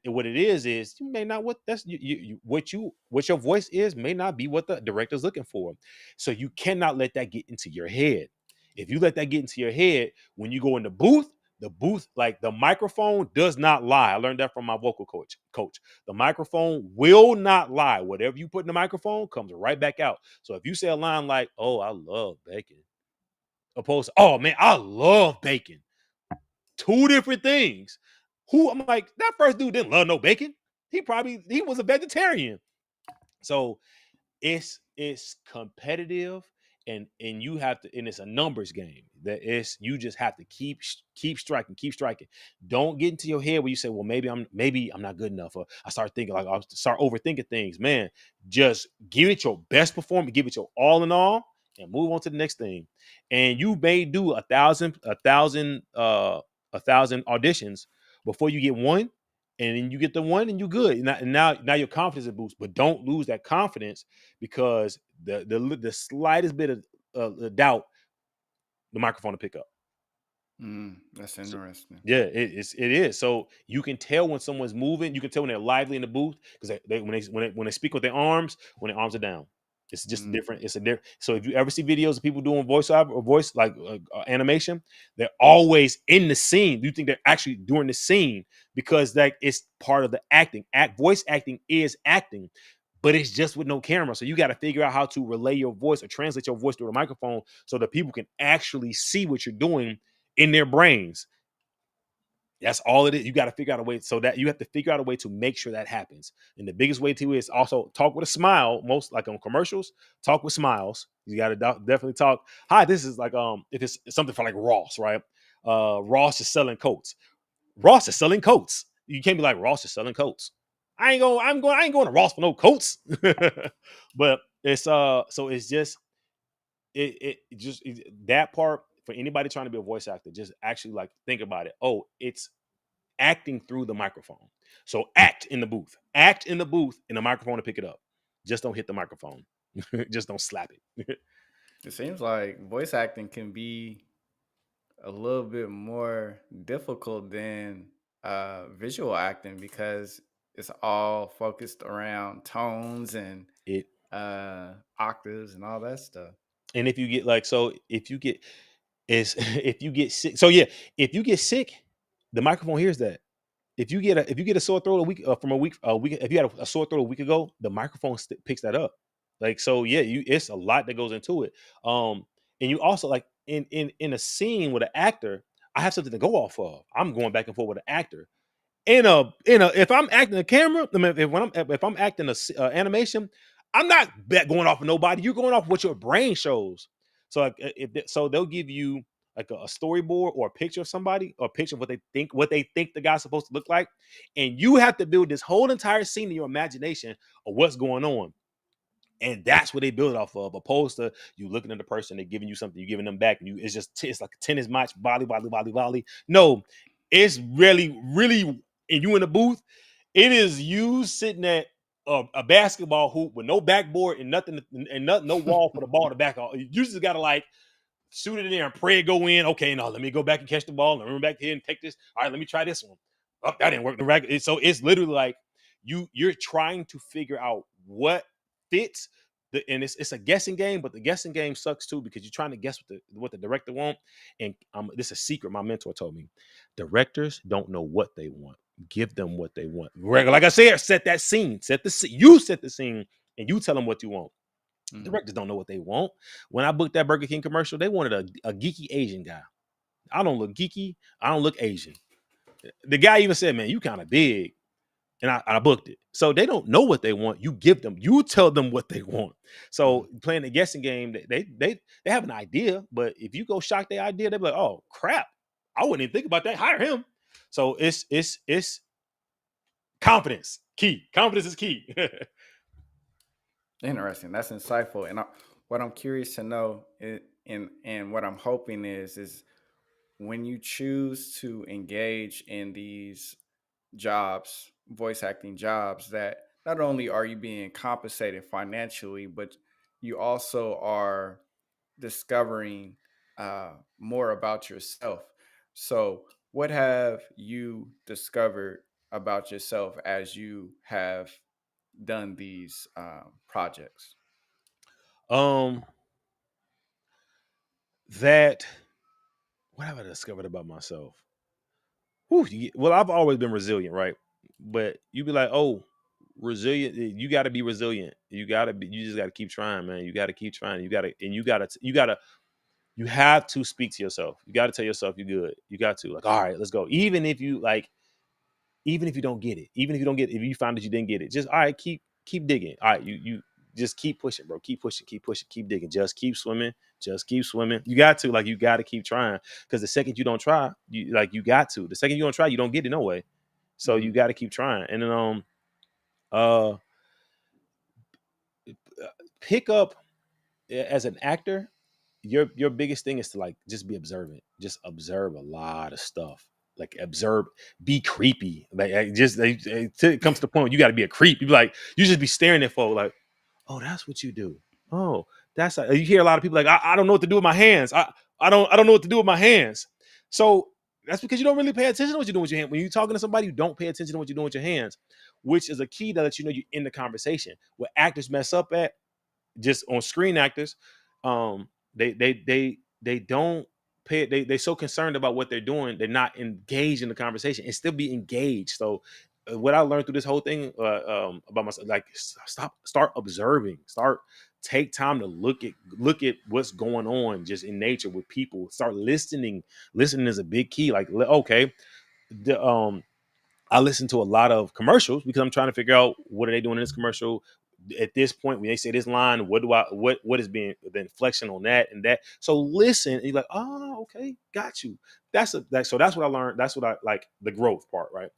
What it is you may not what that's what your voice is may not be what the director's looking for. So you cannot let that get into your head. If you let that get into your head, when you go in the booth, like the microphone does not lie. I learned that from my vocal coach. The microphone will not lie. Whatever you put in the microphone comes right back out. So if you say a line like, oh, I love bacon, opposed to, oh man, I love bacon. Two different things. I'm like, that first dude didn't love no bacon. He was a vegetarian. So it's competitive, and you have to, and it's a numbers game. That it's you just have to keep striking. Don't get into your head where you say, well, maybe I'm not good enough, or I start thinking like I start overthinking things. Man, just give it your best performance, give it your all in all, and move on to the next thing. And you may do a thousand auditions before you get one, and then you get the one, and you good. And now your confidence is boost, but don't lose that confidence because the slightest bit of doubt the microphone to pick up. That's So, interesting. yeah, it is. So you can tell when someone's moving. You can tell when they're lively in the booth because when they speak with their arms, when their arms are down, it's just Mm, different. It's a different. So if you ever see videos of people doing voice like animation, they're always in the scene. You think they're actually doing the scene because like it's part of the acting. Voice acting is acting, but it's just with no camera. So you got to figure out how to relay your voice or translate your voice through the microphone so that people can actually see what you're doing in their brains. That's all it is. You got to figure out a way so that you have to figure out a way to make sure that happens. And the biggest way to is also talk with a smile. Most like on commercials, talk with smiles. You got to definitely talk. Hi, this is like if it's something for like Ross, right? Ross is selling coats. Ross is selling coats. You can't be like Ross is selling coats. I ain't going to Ross for no coats. But it's so it's just that part for anybody trying to be a voice actor, just actually like think about it. Oh, it's acting through the microphone. So act in the booth. Act in the booth in the microphone to pick it up. Just don't hit the microphone. Just don't slap it. it seems like voice acting can be a little bit more difficult than visual acting because it's all focused around tones and it octaves and all that stuff. and if you get like so if you get is if you get sick. So yeah, if you get sick, the microphone hears that. If you get a sore throat a week if you had a sore throat a week ago, the microphone picks that up. Like so, yeah, you it's a lot that goes into it. And you also like in a scene with an actor, I have something to go off of. I'm going back and forth with an actor in a if I'm acting a camera, I mean, if I'm acting a animation, I'm not going off of nobody. You're going off what your brain shows. So like so they'll give you like a storyboard or a picture of somebody or a picture of what they think the guy's supposed to look like, and you have to build this whole entire scene in your imagination of what's going on. And that's what they build off of, opposed to you looking at the person, they're giving you something, you giving them back, and it's just it's like a tennis match, volley. No, it's really, and you in the booth, it is you sitting at a basketball hoop with no backboard and nothing, no wall for the ball to back off. You just gotta like shoot it in there and pray it go in. Okay, now let me go back and catch the ball and run back here and take this. All right, let me try this one. Oh, that didn't work. So it's literally like you're trying to figure out what fits. And it's a guessing game, but the guessing game sucks too because you're trying to guess what the director want. And this is a secret my mentor told me. Directors don't know what they want. Give them what they want. Like I said, set that scene. You set the scene and you tell them what you want. Mm. Directors don't know what they want. When I booked that Burger King commercial, they wanted a geeky Asian guy. I don't look geeky. I don't look Asian. The guy even said, "Man, you kind of big," and I booked it. So they don't know what they want. You give them. You tell them what they want. Mm. So playing the guessing game, they have an idea, but if you go shock their idea, they're like, "Oh crap, I wouldn't even think about that. Hire him." So it's confidence key. Confidence is key. Interesting. That's insightful. And what I'm curious to know, and what I'm hoping is when you choose to engage in these jobs, voice acting jobs, that not only are you being compensated financially, but you also are discovering more about yourself. So, what have you discovered about yourself as you have done these projects? um, that what have I discovered about myself? Whew, well, I've always been resilient, right? But you be like, oh, resilient. You got to be resilient. You got to be. You just got to keep trying, man. You got to keep trying. You have to speak to yourself. You got to tell yourself you're good. You got to like, all right, let's go. Even if you don't get it, if you find that you didn't get it, just all right, keep digging. All right, you just keep pushing, bro. Keep pushing, keep digging. Just keep swimming. Just keep swimming. You got to keep trying because the second you don't try, you got to. The second you don't try, you don't get it no way. So you Mm, got to keep trying. And then uh pick up as an actor, your biggest thing is to like just be observant. Just observe a lot of stuff. Like observe, be creepy. It comes to the point where you got to be a creep. You be like, you just be staring at folk like, oh, that's what you do. Oh, that's you hear a lot of people like, I don't know what to do with my hands. I don't know what to do with my hands. So that's because you don't really pay attention to what you're doing with your hand. When you're talking to somebody, you don't pay attention to what you're doing with your hands, which is a key that lets you know you're in the conversation. What actors mess up at, just on screen actors, they don't pay. They so concerned about what they're doing, they're not engaged in the conversation and still be engaged. So what I learned through this whole thing about myself, like start observing, take time to look at what's going on just in nature with people. Start listening. Listening is a big key. Like, okay, the I listen to a lot of commercials because I'm trying to figure out what are they doing in this commercial. At this point, when they say this line, what is being the inflection on that and that. So listen, and you're like, oh, okay, got you. So that's what I learned. That's what I like, the growth part, right?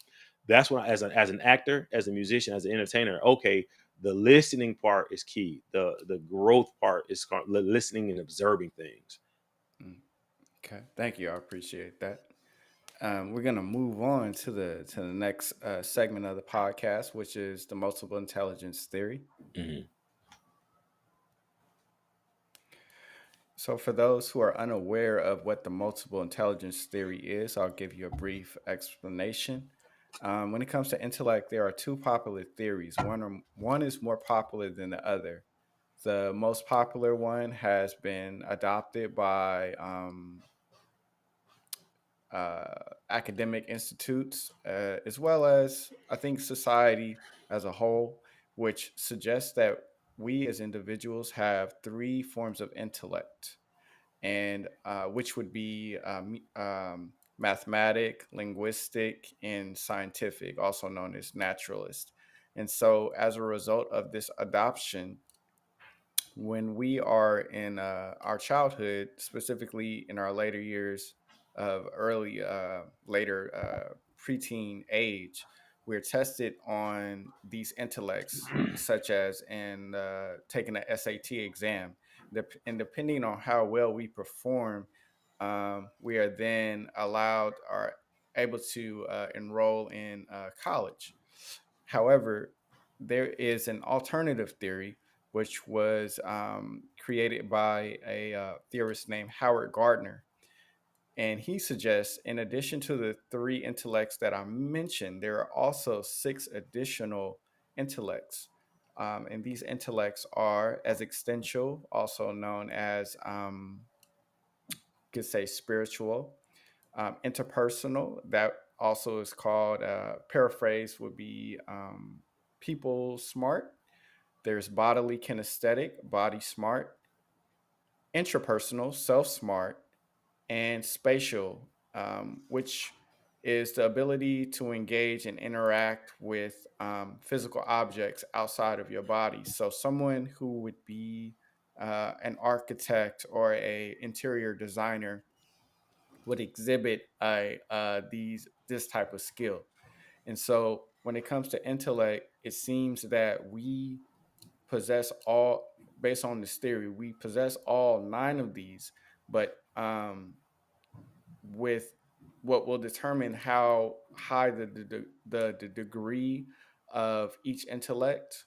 That's what as an actor, as a musician, as an entertainer. Okay, the listening part is key. The growth part is listening and observing things. Mm, okay, thank you. I appreciate that. We're gonna move on to the next segment of the podcast, which is the multiple intelligence theory. Mhm. So, for those who are unaware of what the multiple intelligence theory is, I'll give you a brief explanation. When it comes to intellect, there are two popular theories. One is more popular than the other. The most popular one has been adopted by academic institutes, as well as I think society as a whole, which suggests that we as individuals have three forms of intellect, and which would be mathematic, linguistic, and scientific, also known as naturalist. And so, as a result of this adoption, when we are in our childhood, specifically in our later years of later preteen age, we're tested on these intellects, such as in taking an SAT exam. And depending on how well we perform, we are then allowed or able to enroll in college. However, there is an alternative theory which was created by a theorist named Howard Gardner. And he suggests, in addition to the three intellects that I mentioned, there are also six additional intellects. And these intellects are as existential, also known as, could say, spiritual, interpersonal, that also is called, paraphrase would be people smart. There's bodily kinesthetic, body smart, intrapersonal, self smart, and spatial, which is the ability to engage and interact with physical objects outside of your body. So, someone who would be an architect or a interior designer would exhibit this type of skill. And so, when it comes to intellect, it seems that we possess all, based on this theory, we possess all nine of these, but with what will determine how high the degree of each intellect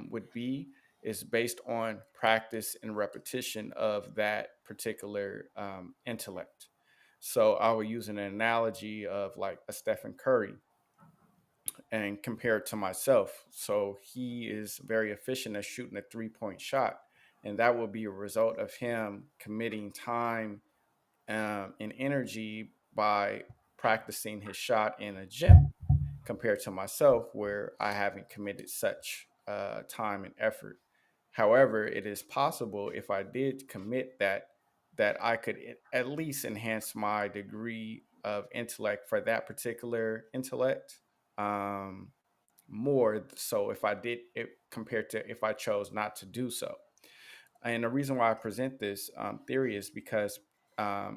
would be is based on practice and repetition of that particular intellect. So I will use an analogy of like a Stephen Curry and compare it to myself. So he is very efficient at shooting a 3 point shot. And that will be a result of him committing time and energy by practicing his shot in a gym, compared to myself, where I haven't committed such time and effort. However, it is possible if I did commit that I could at least enhance my degree of intellect for that particular intellect um, more. So if I did it compared to if I chose not to do so. And the reason why I present this theory is because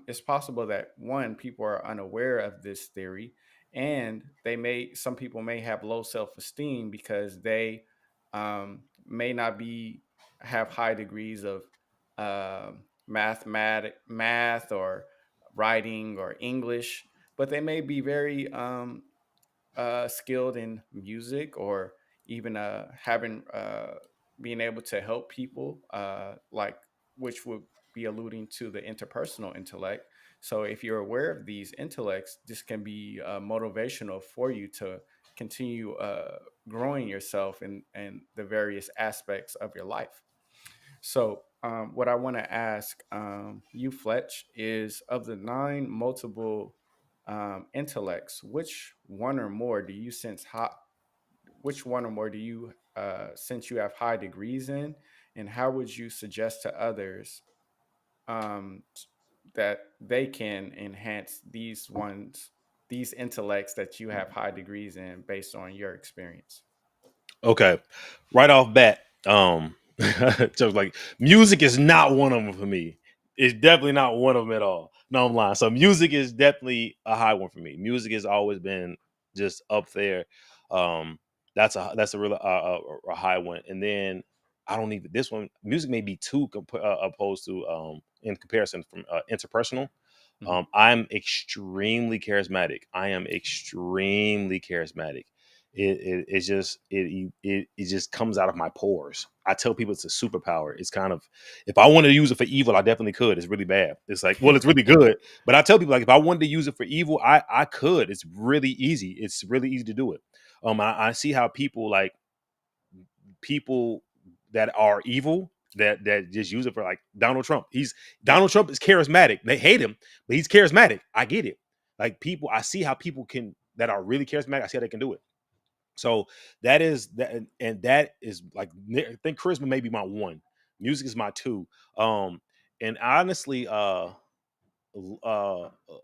it's possible that one, people are unaware of this theory, and some people may have low self-esteem because they may not be have high degrees of math or writing or English, but they may be very skilled in music, or even having being able to help people, like which would be alluding to the interpersonal intellect. So if you're aware of these intellects, this can be motivational for you to continue growing yourself in the various aspects of your life. So, what I want to ask you, Fletch, is of the nine multiple intellects, which one or more do you sense hot? Which one or more do you sense you have high degrees in, and how would you suggest to others um, that they can enhance these intellects that you have high degrees in, based on your experience? Okay, right off bat, just like music is not one of them for me. It's definitely not one of them at all. No, I'm lying. So music is definitely a high one for me. Music has always been just up there. Um, that's a really a high one. And then I don't even this one. Music may be too opposed to in comparison from interpersonal. Hmm. I'm extremely charismatic. I am extremely charismatic. It's just it just comes out of my pores. I tell people it's a superpower. It's kind of if I wanted to use it for evil, I definitely could. It's really bad. It's like well, it's really good. But I tell people like if I wanted to use it for evil, I could. It's really easy. It's really easy to do it. I see how people that are evil that just use it for like Donald Trump. Donald Trump is charismatic. They hate him, but he's charismatic. I get it. Like people, I see how people can that are really charismatic. I see how they can do it. So that is that, and that is like I think charisma may be my one. Music is my two. And honestly, uh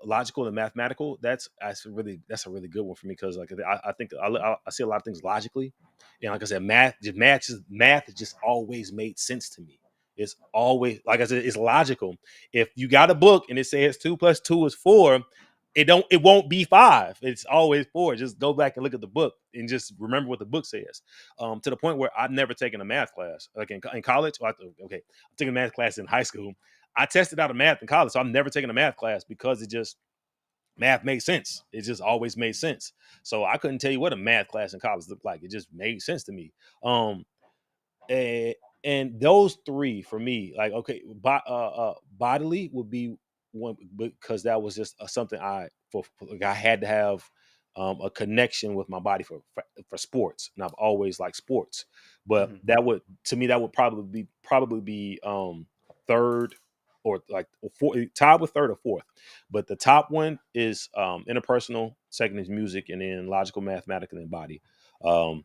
logical and mathematical that's a really good one for me because like I think I see a lot of things logically and like I said math just always made sense to me. It's always like I said it's logical. If you got a book and it says 2 plus 2 is 4, it won't be 5. It's always 4. Just go back and look at the book and just remember what the book says. To the point where I've never taken a math class like in college. Okay, I'm taking a math class in high school. I tested out of math in college, so I've never taken a math class because it just math made sense. It just always made sense. So I couldn't tell you what a math class in college looked like. It just made sense to me. And, and those three for me, like okay, bodily would be one because that was just something like I had to have a connection with my body for sports, and I've always liked sports. But Hmm. that would to me that would probably be third or like tied with third or fourth. But the top one is interpersonal, second is music, and then logical, mathematical, and body. Um,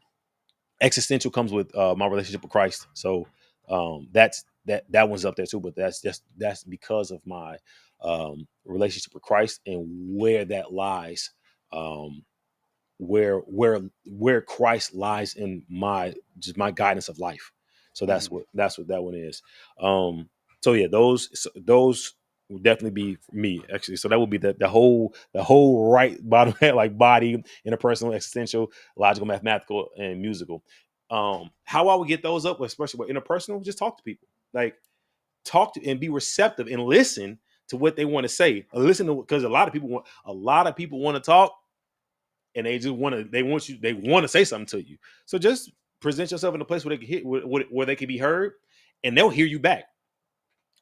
Existential comes with my relationship with Christ. So that one's up there too. But that's because of my relationship with Christ and where that lies. Um, where Christ lies in my just my guidance of life. So Hmm. that's what that one is. So yeah, those would definitely be for me actually. So that would be the whole right bottom like body, interpersonal, existential, logical, mathematical, and musical. How I would get those up, especially with interpersonal, just talk to people. Like talk to and be receptive and listen to what they want to say. Listen to because a lot of people want to talk and they want to say something to you. So just present yourself in a place where they can hit where they can be heard, and they'll hear you back.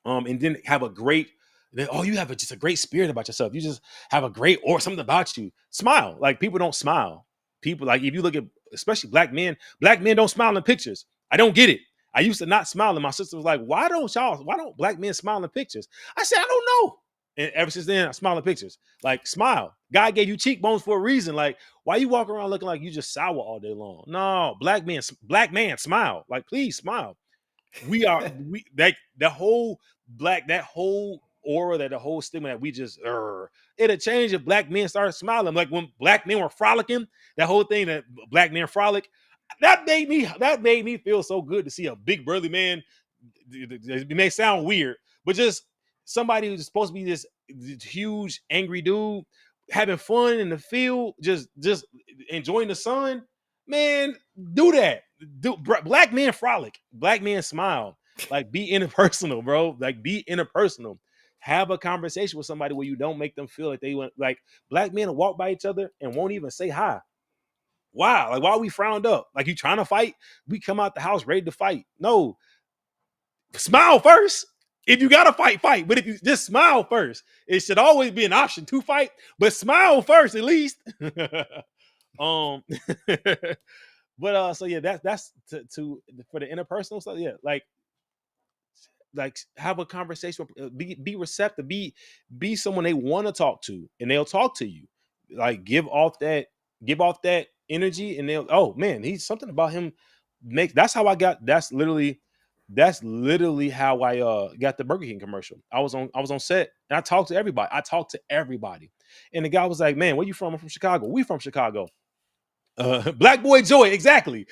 And then have a great. You have just a great spirit about yourself. You just have a great or something about you. Smile like people don't smile. People like if you look at especially black men don't smile in pictures. I don't get it. I used to not smile, and my sister was like, Why don't black men smile in pictures?" I said, "I don't know." And ever since then, I smile in pictures. Like, smile. God gave you cheekbones for a reason. Like, why you walk around looking like you just sour all day long? No, black man, smile. Like, please smile. We like the whole that whole aura, that the whole stigma that we just it'll change if black men started smiling. Like when black men were frolicking, that whole thing that black men frolic, that made me feel so good to see a big burly man. It may sound weird, but just somebody who's supposed to be this huge angry dude having fun in the field, just enjoying the sun. Man, do that. Black men frolic, black men smile. Like be interpersonal, bro. Like be interpersonal. Have a conversation with somebody where you don't make them feel like they want like black men will walk by each other and won't even say hi. Why? Like why are we frowned up? Like you trying to fight? We come out the house ready to fight. No, smile first. If you gotta fight, fight. But if you just smile first, it should always be an option to fight, but smile first at least. um, so yeah, that's to for the interpersonal stuff. Yeah, like have a conversation, be receptive, be someone they want to talk to, and they'll talk to you. Like give off that energy, and they'll, oh man, he's something about him makes. That's how I got. That's literally how I got the Burger King commercial. I was on set and I talked to everybody. And the guy was like, "Man, where you from?" "I'm from Chicago." "We from Chicago." Black boy joy, exactly.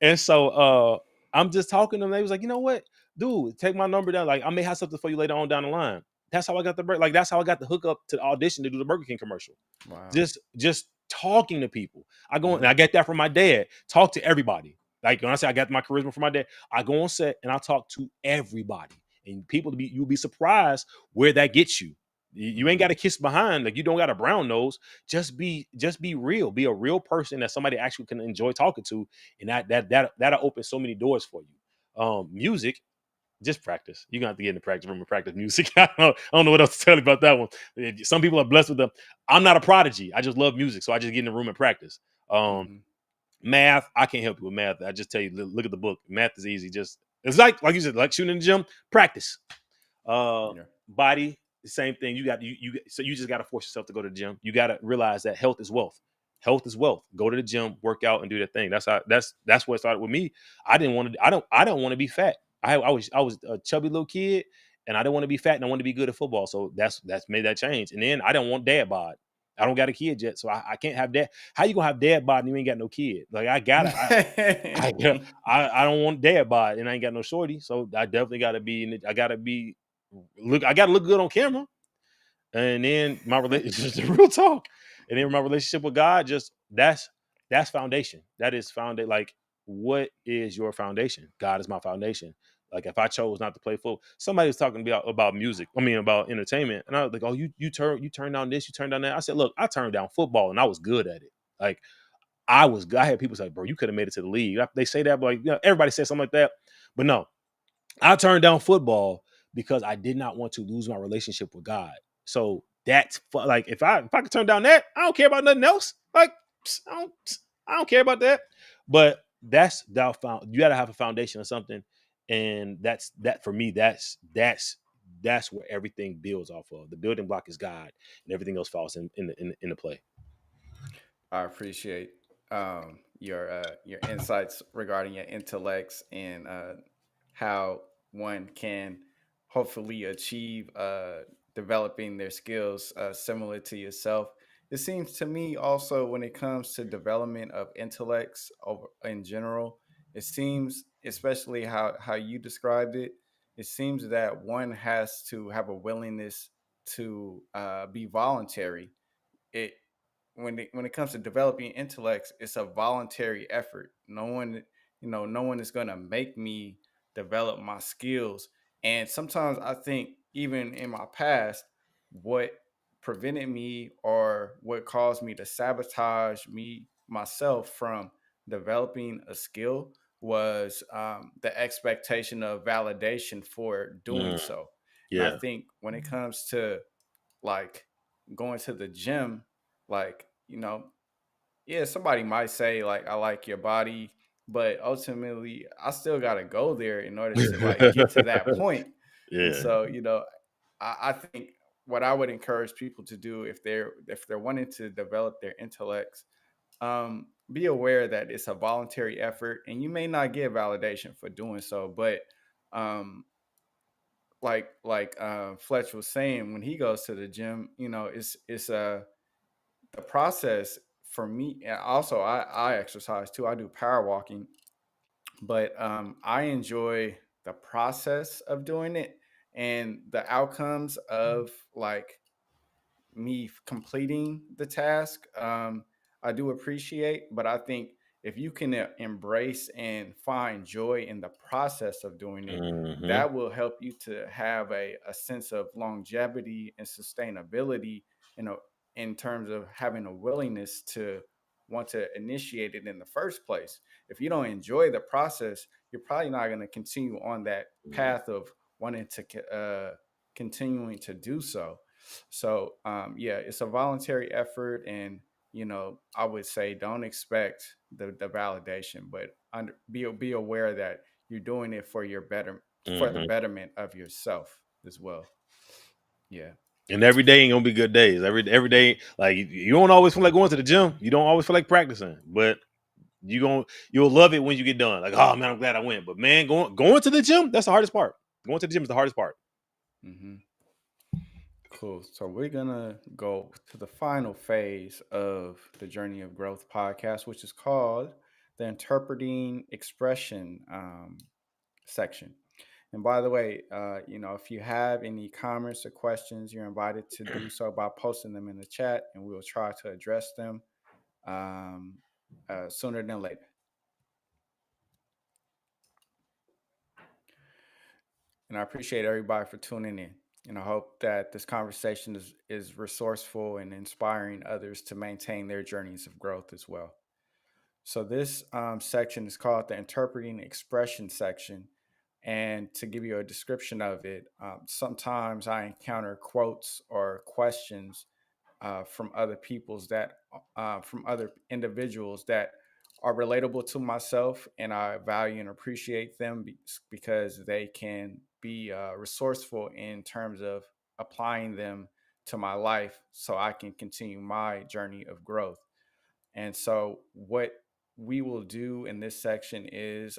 And so I'm just talking to them. They was like, you know what, dude, take my number down. Like, I may have something for you later on down the line. That's how I got that's how I got the hook up to the audition to do the Burger King commercial. Wow. Just talking to people. And Hmm. I get that from my dad. Talk to everybody. Like when I say I got my charisma from my dad, I go on set and I talk to everybody. And you'll be surprised where that gets you. You ain't Hmm. got to kiss behind, like you don't got a brown nose. Just be real. Be a real person that somebody actually can enjoy talking to, and that'll open so many doors for you. Music, just practice. You're gonna have to get in the practice room and practice music. I don't know what else to tell you about that one. Some people are blessed with them. I'm not a prodigy. I just love music, so I just get in the room and practice. Um, Hmm. Math, I can't help you with math. I just tell you, look at the book. Math is easy. Just it's like you said, like shooting in the gym. Practice. Uh, Yeah. Body, the same thing. So you just got to force yourself to go to the gym. You got to realize that health is wealth. Health is wealth. Go to the gym, work out, and do that thing. That's what started with me. I didn't want to. I don't want to be fat. I was a chubby little kid, and I didn't want to be fat, and I wanted to be good at football. So that's made that change. And then I don't want dad bod. I don't got a kid yet, so I can't have that. How you gonna have dad bod and you ain't got no kid? Like I gotta. I I don't want dad bod and I ain't got no shorty, so I definitely gotta be. I gotta be look. I gotta look good on camera, and then my relationship, real talk, and then my relationship with God, just that's foundation. That is foundation. Like, what is your foundation? God is my foundation. Like, if I chose not to play football, somebody was talking about music. I mean, about entertainment, and I was like, "Oh, you turn down this, you turn down that." I said, "Look, I turned down football, and I was good at it. Like, I had people say, bro, you could have made it to the league." They say that, but like, everybody says something like that. But no, I turned down football because I did not want to lose my relationship with God. So like if I could turn down that, I don't care about nothing else. Like I don't care about that. But that's that found you got to have a foundation of something, and that for me. That's where everything builds off of. The building block is God, and everything else falls in the play. I appreciate your insights regarding your intellects and how one can hopefully achieve developing their skills similar to yourself. It seems to me also when it comes to development of intellects in general, it seems, especially how you described it, it seems that one has to have a willingness to be voluntary. It when it comes to developing intellects, it's a voluntary effort. No one is going to make me develop my skills. And sometimes I think even in my past, what prevented me or what caused me to sabotage me myself from developing a skill was the expectation of validation for doing Mm, so. And I yeah. think when it comes to like going to the gym, like, yeah, somebody might say like I like your body, but ultimately I still gotta go there in order to like get to that point. And Yeah. so, I think what I would encourage people to do if they're wanting to develop their intellects, be aware that it's a voluntary effort and you may not get validation for doing so, but um like Fletch was saying, when he goes to the gym, it's the process for me. And also, I exercise too. I do power walking, but I enjoy the process of doing it and the outcomes of like me completing the task. I do appreciate, but I think if you can embrace and find joy in the process of doing it, Hmm. that will help you to have a sense of longevity and sustainability, you know, in terms of having a willingness to want to initiate it in the first place. If you don't enjoy the process, you're probably not going to continue on that Mhm. path of wanting to continuing to do so. So yeah, it's a voluntary effort, and I would say don't expect the validation, but be aware that you're doing it for the Mhm. betterment of yourself as well. Yeah. And every day ain't gonna be good days. Every day, like you don't always feel like going to the gym. You don't always feel like practicing, but you'll love it when you get done. Like, oh man, I'm glad I went. But man, going to the gym, that's the hardest part. Going to the gym is the hardest part. Hmm. Cool. So we're gonna go to the final phase of the Journey of Growth podcast, which is called the Interpreting Expression section. And by the way, if you have any comments or questions, you're invited to do so by posting them in the chat, and we will try to address them um, sooner than later. And I appreciate everybody for tuning in. And I hope that this conversation is resourceful and inspiring others to maintain their journeys of growth as well. So, this section is called the Interpreting Expression section. And to give you a description of it, sometimes I encounter quotes or questions from other individuals that are relatable to myself, and I value and appreciate them because they can be resourceful in terms of applying them to my life, so I can continue my journey of growth. And so, what we will do in this section is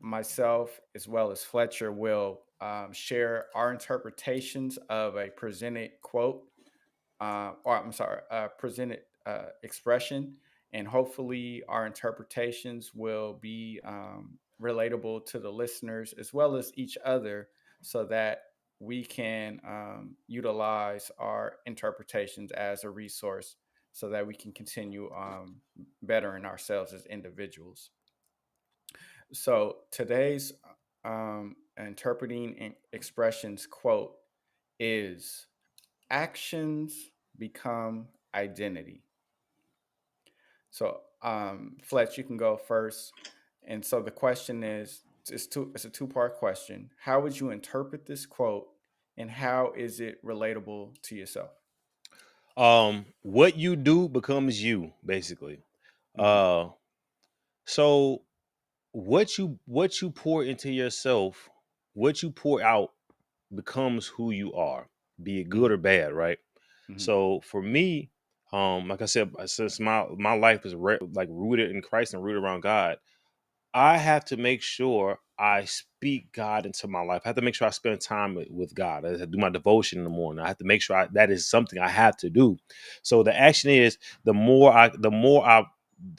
myself as well as Fletcher will share our interpretations of a presented quote, or I'm sorry, presented expression, and hopefully our interpretations will be relatable to the listeners as well as each other, so that we can utilize our interpretations as a resource, so that we can continue bettering ourselves as individuals. So today's interpreting expressions quote is: actions become identity. So, Fletch, you can go first. And so the question is, it's a two-part question. How would you interpret this quote, and how is it relatable to yourself? What you do becomes you, basically. Mm-hmm, Uh, so what you pour into yourself, what you pour out becomes who you are, be it good mm-hmm, or bad, right? mm-hmm, So for me, like I said, since my life is like rooted in Christ and rooted around God, I have to make sure I speak God into my life. I have to make sure I spend time with God. I have to do my devotion in the morning. I have to make sure that is something I have to do. So the action is the more I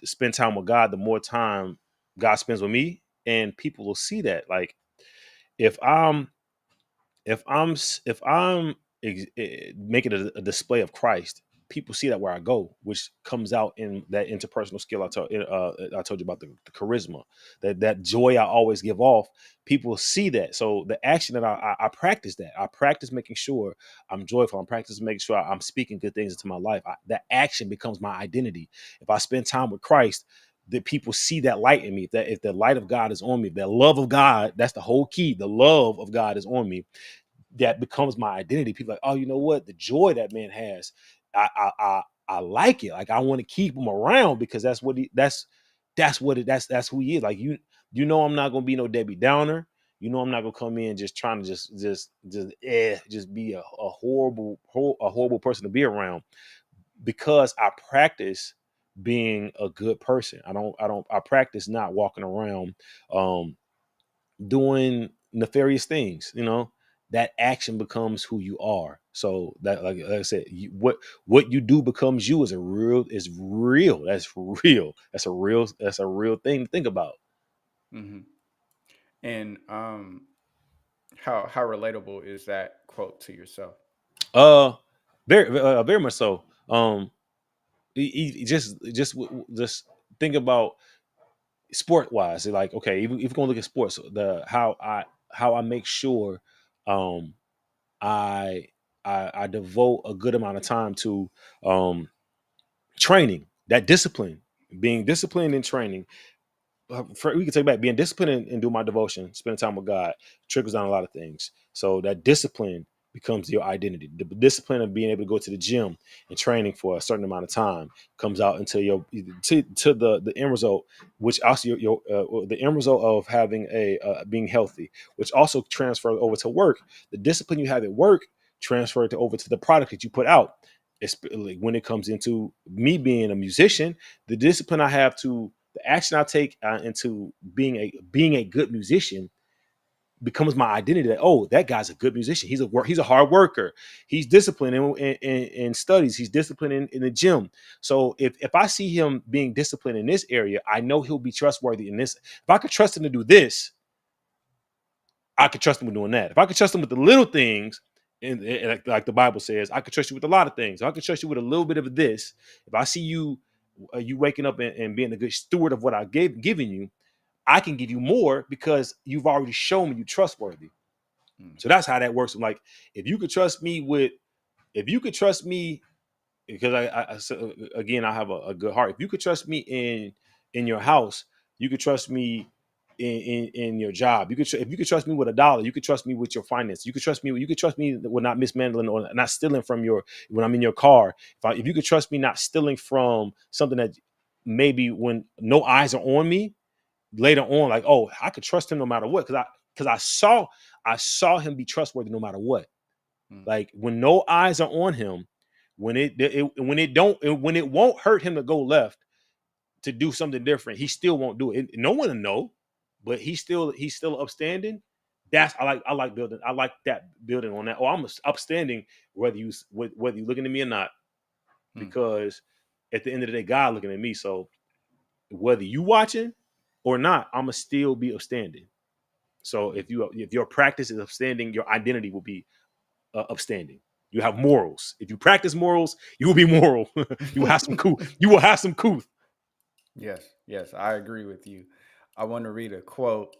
spend time with God, the more time God spends with me, and people will see that. Like if I'm if I'm making a display of Christ, people see that where I go, which comes out in that interpersonal skill I told you about, the charisma, that joy I always give off. People see that, so the action that I practice, that I practice making sure I'm joyful. I'm practicing making sure I'm speaking good things into my life. That action becomes my identity. If I spend time with Christ, that people see that light in me. If the light of God is on me, if that love of God, that's the whole key. The love of God is on me, that becomes my identity. People are like, oh, you know what? The joy that man has, I like it. Like I want to keep him around because that's who he is. Like I'm not gonna be no Debbie Downer. I'm not gonna come in just trying to just be a horrible person to be around, because I practice being a good person. I practice not walking around um doing nefarious things. That action becomes who you are. So that, like I said, what you do becomes you, is real. That's real. That's a real thing to think about. mm-hmm. And how relatable is that quote to yourself? uh very much so. Just think about sport wise. Like, okay, if you're gonna look at sports, the how I make sure um I I devote a good amount of time to um Training, that discipline, being disciplined in training. We can take back being disciplined and do my devotion, spending time with God, trickles down a lot of things. So that discipline becomes your identity. The discipline of being able to go to the gym and training for a certain amount of time comes out into your to the end result, which also the end result of having a being healthy, which also transfers over to work. The discipline you have at work transferred to over to the product that you put out. Like when it comes into me being a musician, the discipline I have to the action I take into being a good musician becomes my identity. That that guy's a good musician. He's a hard worker. He's disciplined in studies. He's disciplined in the gym. So if I see him being disciplined in this area, I know he'll be trustworthy in this. If I could trust him to do this, I could trust him with doing that. If I could trust him with the little things, and like the Bible says, I could trust you with a lot of things. If I could trust you with a little bit of this. If I see you, you waking up and being a good steward of what I given you, I can give you more because you've already shown me you're trustworthy. Mm. So that's how that works. Like if you could trust me with, if you could trust me, because again, I have a good heart. If you could trust me in your house, you could trust me in your job. If you could trust me with $1, you could trust me with your finance. You could trust me. You could trust me with not mishandling or not stealing from your when I'm in your car. If you could trust me not stealing from something that maybe when no eyes are on me later on, like I could trust him no matter what because I saw him be trustworthy no matter what. Mm. Like when no eyes are on him, when it won't hurt him to go left to do something different, he still won't do it. No one will know, but he's still upstanding. That's I like building. I like that building on that. Oh, I'm upstanding whether you looking at me or not, Mm. because at the end of the day, God looking at me. So whether you watching or not, I'ma still be upstanding. So Mm. if your practice is upstanding, your identity will be upstanding. You have morals. If you practice morals, you will be moral. You will have some cool. You will have some couth. Yes, yes, I agree with you. I want to read a quote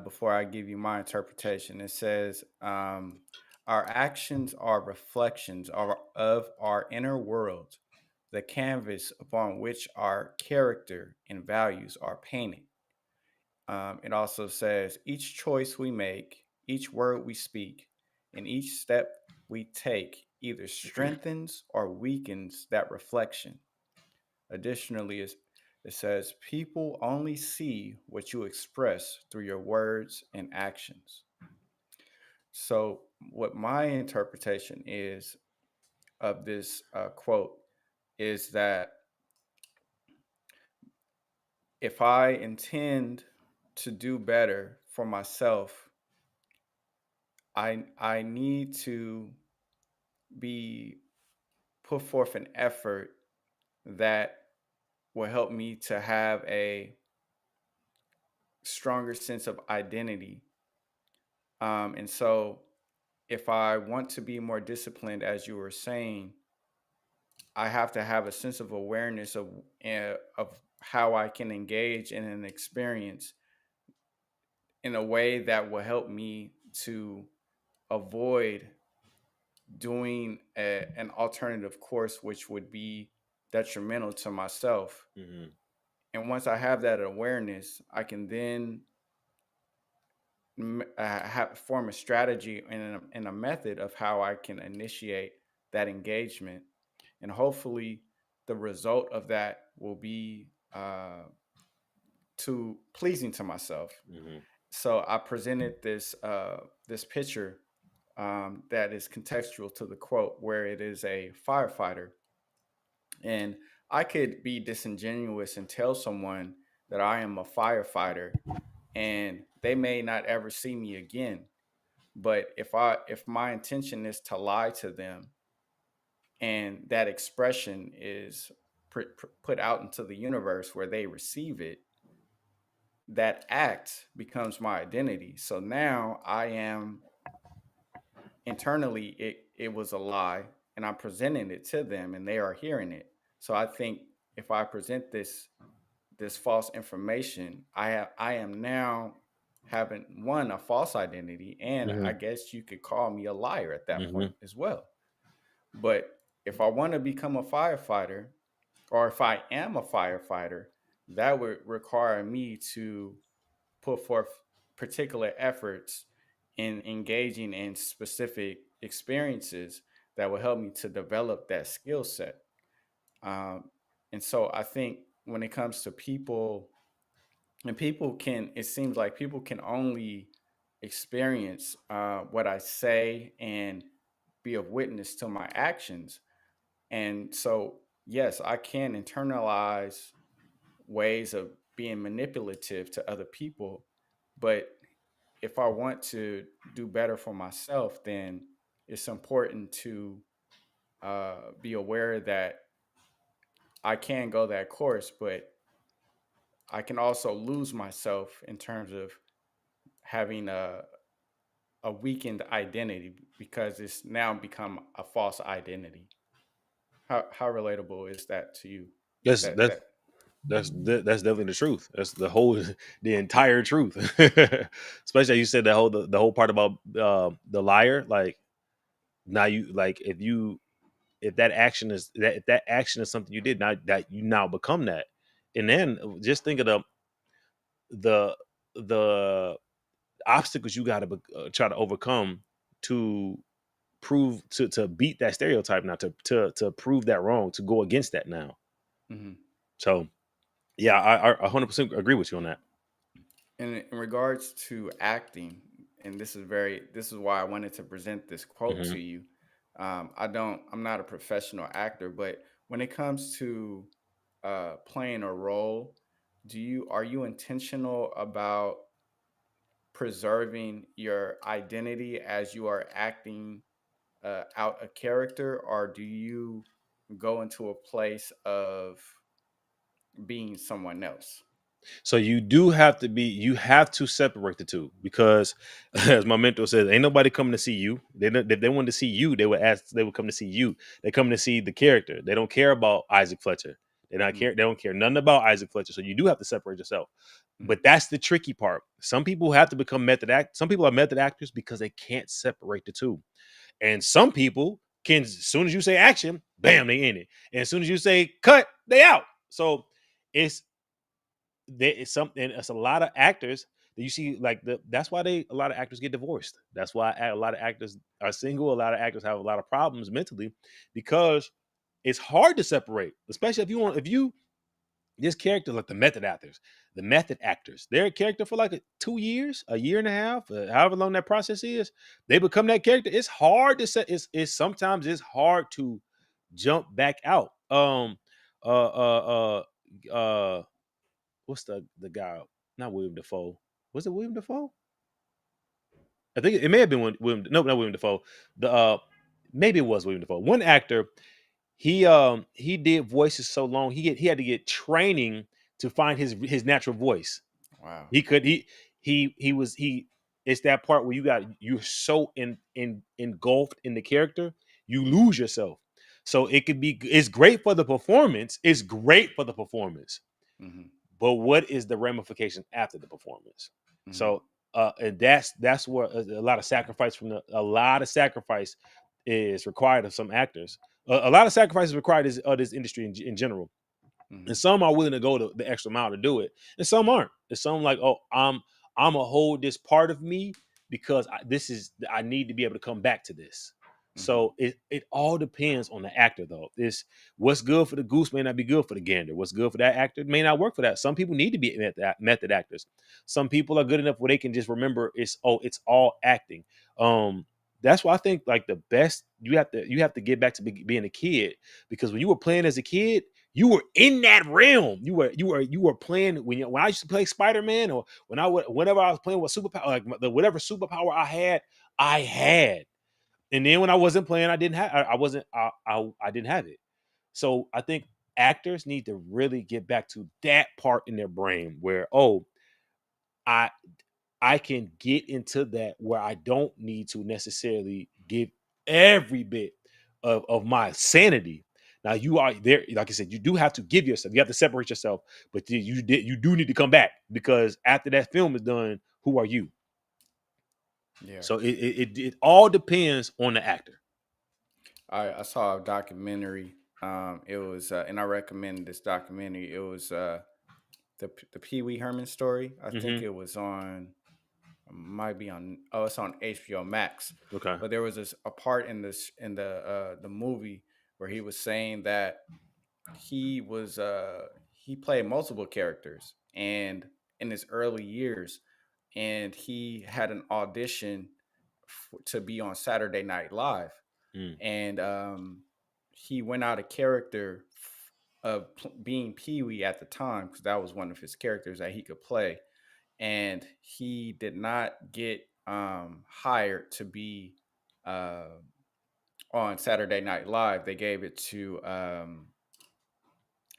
before I give you my interpretation. It says, our actions are reflections of our inner world, the canvas upon which our character and values are painted. It also says, each choice we make, each word we speak, and each step we take either strengthens or weakens that reflection. Additionally, it says, people only see what you express through your words and actions. So, what my interpretation is of this quote is that if I intend to do better for myself, I need to be put forth an effort that will help me to have a stronger sense of identity. And so, if I want to be more disciplined, as you were saying, I have to have a sense of awareness of how I can engage in an experience in a way that will help me to avoid doing an alternative course, which would be detrimental to myself. Mm-hmm. And once I have that awareness, I can then form a strategy and a method of how I can initiate that engagement. And hopefully, the result of that will be to pleasing to myself. Mm-hmm. So I presented this picture that is contextual to the quote, where it is a firefighter, and I could be disingenuous and tell someone that I am a firefighter, and they may not ever see me again. But if my intention is to lie to them, and that expression is put out into the universe where they receive it, that act becomes my identity. So now I am internally, it was a lie, and I'm presenting it to them, and they are hearing it. So I think if I present this false information, I am now having one, a false identity, and I Mm-hmm. guess you could call me a liar at that Mm-hmm. point as well. But if I want to become a firefighter, or if I am a firefighter, that would require me to put forth particular efforts in engaging in specific experiences that will help me to develop that skill set. Um, and so I think when it comes to people, and people can, it seems like people can only experience what I say and be a witness to my actions. And so, yes, I can internalize ways of being manipulative to other people, but if I want to do better for myself, then it's important to be aware that I can go that course, but I can also lose myself in terms of having a weakened identity because it's now become a false identity. How relatable is that to you? That's That that's that that's definitely the truth. That's the whole, the entire truth. Especially you said the whole part about the liar. Like now you like if that action is that if that action is something you did, not that you now become that. And then just think of the the obstacles you got to try to overcome to prove to beat that stereotype now, to prove that wrong, to go against that now. mhm. So yeah, I 100% agree with you on that. In regards to acting, and this is why I wanted to present this quote Hmm. to you. I'm not a professional actor, but when it comes to playing a role, are you intentional about preserving your identity as you are acting out a character, or do you go into a place of being someone else? So you have to separate the two, because as my mentor says, ain't nobody coming to see you. If they wanted to see you, they would come to see you. They come to see the character. They don't care about Isaac Fletcher. Mm-hmm. They don't care nothing about Isaac Fletcher. So you do have to separate yourself. Mm-hmm. But that's the tricky part. Some people have to become method act. Some people are method actors because they can't separate the two. And some people can, as soon as you say action, bam, they in it. And as soon as you say cut, they out. So it's there is something. It's a lot of actors that you see, like that's why a lot of actors get divorced. That's why a lot of actors are single. A lot of actors have a lot of problems mentally, because it's hard to separate, especially if you this character, like the method actors, they're a character for like 2 years, a year and a half, however long that process is. They become that character. It's hard to set. It's sometimes it's hard to jump back out. Uh, what's the guy? Not William Defoe. Was it William Defoe? I think it may have been William. No, not William Defoe. The maybe it was William Defoe. One actor, he did voices so long, he had to get training to find his natural voice. Wow. He could he was he It's that part where you're so engulfed in the character, you lose yourself. So it's great for the performance. It's great for the performance. Mm-hmm. But what is the ramification after the performance? Mm-hmm. So and that's where a lot of sacrifice a lot of sacrifice is required of some actors. A lot of sacrifice is required of this industry in general. Mm-hmm. And some are willing to go the extra mile to do it, and some aren't. And some like, oh, I'm gonna hold this part of me because I need to be able to come back to this. Mm-hmm. So it all depends on the actor, though. It's what's good for the goose may not be good for the gander. What's good for that actor may not work for that. Some people need to be method actors. Some people are good enough where they can just remember it's all acting. That's why I think like the best, you have to get back to being a kid, because when you were playing as a kid, you were in that realm. You were playing when I used to play Spider-Man, or whenever I was playing with superpower, like whatever superpower I had. And then when I wasn't playing, I didn't have I wasn't I didn't have it. So I think actors need to really get back to that part in their brain where, oh, I I can get into that where I don't need to necessarily give every bit of my sanity. Now you are there, like I said, you do have to give yourself. You have to separate yourself, but you do need to come back, because after that film is done, who are you? Yeah. So it all depends on the actor. I saw a documentary It was, and I recommend this documentary. It was the Pee Wee Herman story. I think Mm-hmm. it was on, might be on. Oh, it's on HBO Max. Okay. But there was this a part in this in the movie where he was saying that he played multiple characters and in his early years, and he had an audition to be on Saturday Night Live, Mm. and he went out of character of being Pee Wee at the time because that was one of his characters that he could play, and he did not get hired to be uh, on Saturday Night Live. They gave it to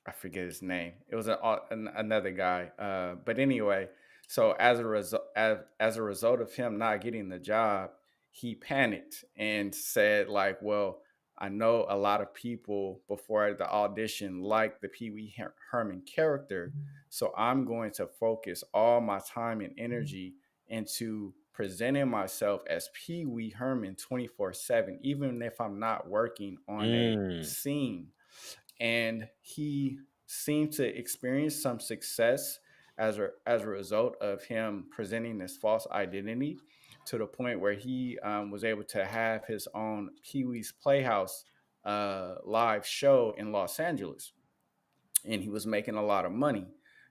I forget his name. It was another guy. But anyway, so as a result of him not getting the job, he panicked and said like, "Well, I know a lot of people before the audition liked the Pee Wee Herman character, so I'm going to focus all my time and energy into presenting myself as Pee Wee Herman 24/7, even if I'm not working on a Mm. scene." And he seemed to experience some success as a result of him presenting this false identity to the point where he was able to have his own Pee Wee's Playhouse live show in Los Angeles, and he was making a lot of money.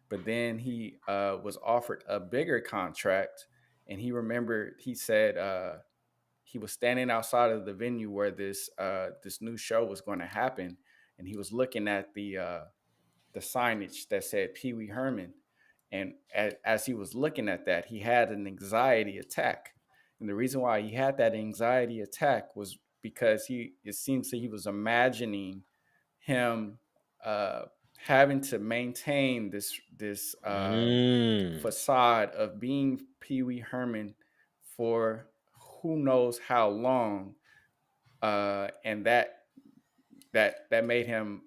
But then he was offered a bigger contract, and he remembered he said he was standing outside of the venue where this new show was going to happen, and he was looking at the signage that said Pee Wee Herman, and as he was looking at that, he had an anxiety attack, and the reason why he had that anxiety attack was because it seems that he was imagining him uh, having to maintain this Mm. facade of being Pee Wee Herman for who knows how long, and that made him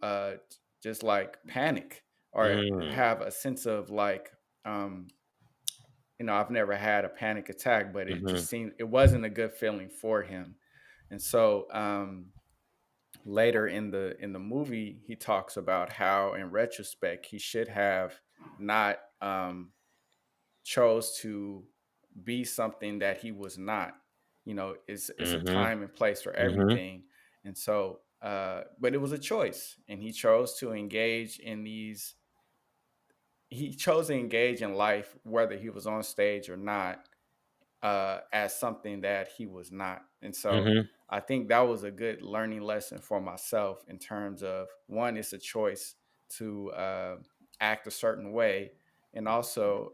just like panic or Mm. have a sense of like, um, I've never had a panic attack, but it Mm-hmm. just seemed it wasn't a good feeling for him, and so later in the movie he talks about how in retrospect he should have not chose to be something that he was not. It's a Mm-hmm. time and place for Mm-hmm. everything, and so but it was a choice, and he chose to engage in these. He chose to engage in life whether he was on stage or not, as something that he was not. And so Mm-hmm. I think that was a good learning lesson for myself in terms of one, it's a choice to act a certain way. And also,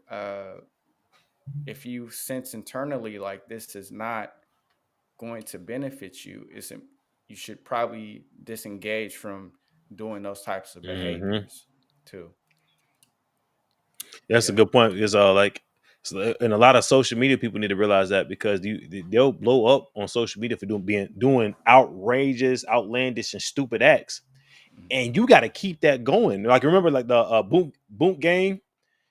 if you sense internally like this is not going to benefit you, you should probably disengage from doing those types of Mm-hmm. behaviors too. That's a Yeah. good point. Because and a lot of social media people need to realize that because they'll blow up on social media for doing outrageous, outlandish, and stupid acts, Mhm. and you got to keep that going. Like remember, like the boom gang,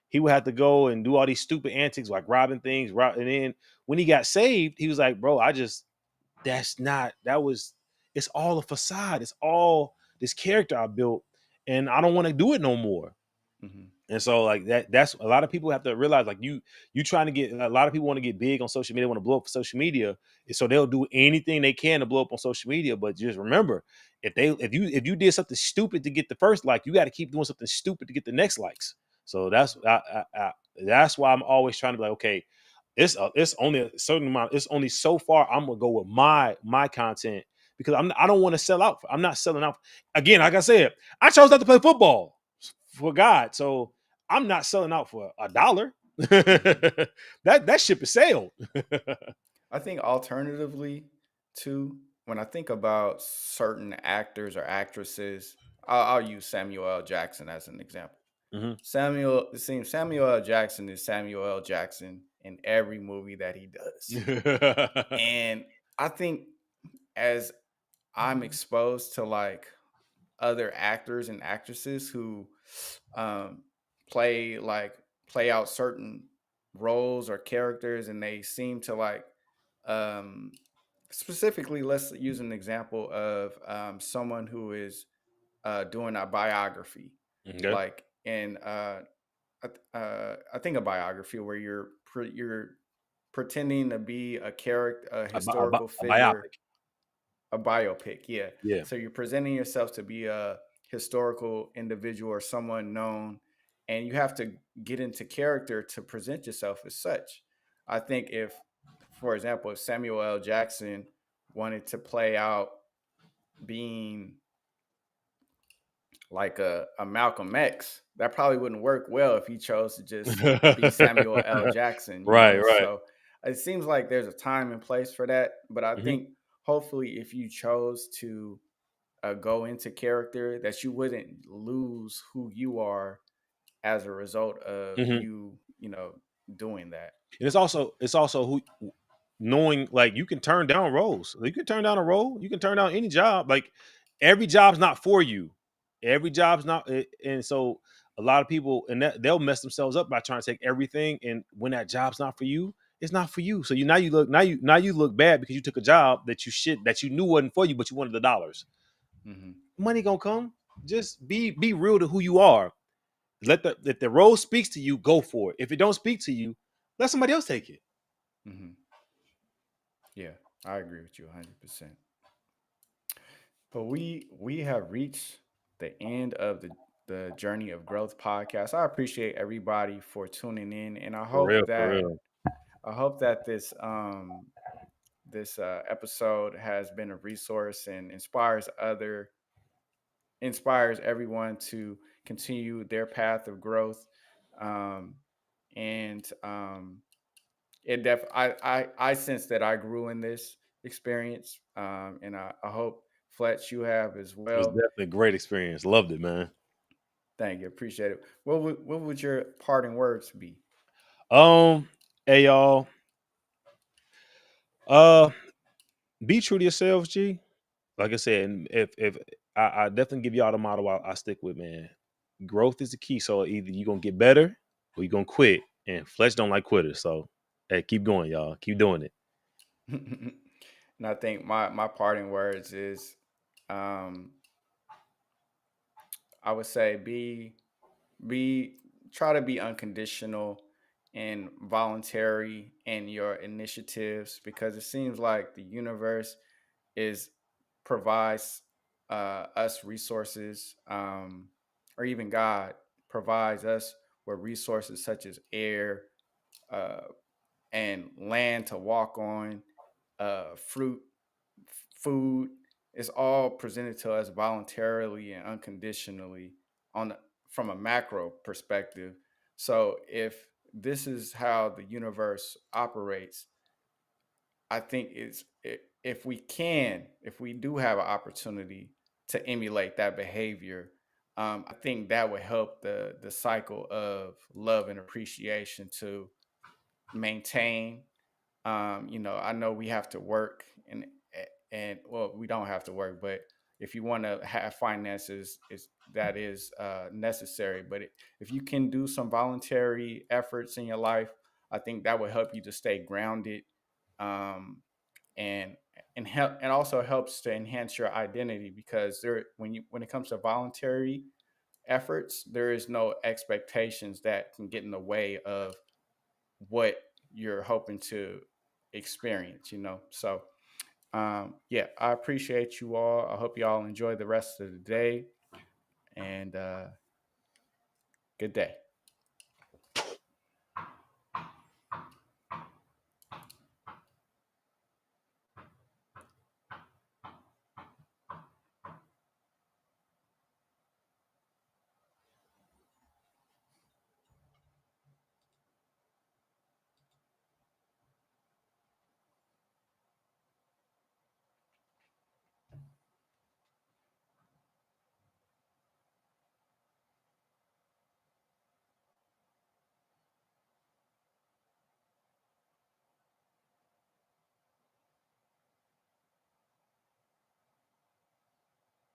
he would have to go and do all these stupid antics like robbing things, and then when he got saved, he was like, "Bro, that's not that was it's all a facade. It's all this character I built, and I don't want to do it no more." Mhm. And so like that's a lot of people have to realize like you trying to get a lot of people want to get big on social media, want to blow up for social media. And so they'll do anything they can to blow up on social media. But just remember, if you did something stupid to get the first like, you got to keep doing something stupid to get the next likes. So that's why I'm always trying to be like, okay, it's only a certain amount, it's only so far I'm gonna go with my content because I don't want to sell out. I'm not selling out. Again, like I said, I chose not to play football for God. So I'm not selling out for $1. Mhm. that ship has sailed. I think alternatively, too, when I think about certain actors or actresses, I'll use Samuel L. Jackson as an example. Hmm. Samuel L. Jackson is Samuel L. Jackson in every movie that he does. And I think as I'm exposed to like other actors and actresses who um, play like play out certain roles or characters, and they seem to like um, specifically, let's use an example of someone who is doing a biography, Okay. like in I think a biography where you're pretending to be a character, a historical A figure, biopic. a biopic. Yeah. Yeah. So you're presenting yourself to be a historical individual or someone known, and you have to get into character to present yourself as such. I think if, for example, if Samuel L. Jackson wanted to play out being like a Malcolm X, that probably wouldn't work well if he chose to just be Samuel L. Jackson, you Right, know? right. So it seems like there's a time and place for that. But I Hmm. think hopefully if you chose to go into character, that you wouldn't lose who you are as a result of Hmm. you know, doing that. And it's also who knowing like you can turn down roles. You can turn down a role. You can turn down any job. Like every job's not for you. Every job's not, and so a lot of people and that they'll mess themselves up by trying to take everything. And when that job's not for you, it's not for you. So you look bad because you took a job that you knew wasn't for you, but you wanted the dollars. Hmm. Money gonna come. Just be real to who you are. Let the if the role speaks to you, go for it. If it don't speak to you, let somebody else take it. Hmm. Yeah, I agree with you 100%. But we have reached the end of the Journey of Growth podcast. I appreciate everybody for tuning in, and For real, for real. I hope that this episode has been a resource and inspires everyone to continue their path of growth. Um, and it def I sense that I grew in this experience, and I hope Fletch you have as It was well. definitely a great experience. Loved it, man. Thank you, appreciate it. What would your parting words be? Um, hey y'all. Uh, be true to yourselves, G. Like I said, and if I definitely give y'all the model I stick with, man. Growth is the key. So either you gonna get better or you gonna quit. And Fletch don't like quitters. So hey, keep going, y'all. Keep doing it. And I think my parting words is, um, I would say be try to be unconditional and voluntary in your initiatives, because it seems like the universe is provides us resources, or even God provides us with resources such as air, uh, and land to walk on, fruit, food. It's all presented to us voluntarily and unconditionally on from a macro perspective. So if this is how the universe operates, I think if we do have an opportunity to emulate that behavior, I think that would help the cycle of love and appreciation to maintain. I know we have to work, and well, we don't have to work, but if you want to have finances, is that is necessary. But if you can do some voluntary efforts in your life, I think that will help you to stay grounded, um, and help, and also helps to enhance your identity, because when it comes to voluntary efforts, there is no expectations that can get in the way of what you're hoping to experience, So, yeah, I appreciate you all. I hope you all enjoy the rest of the day, and good day.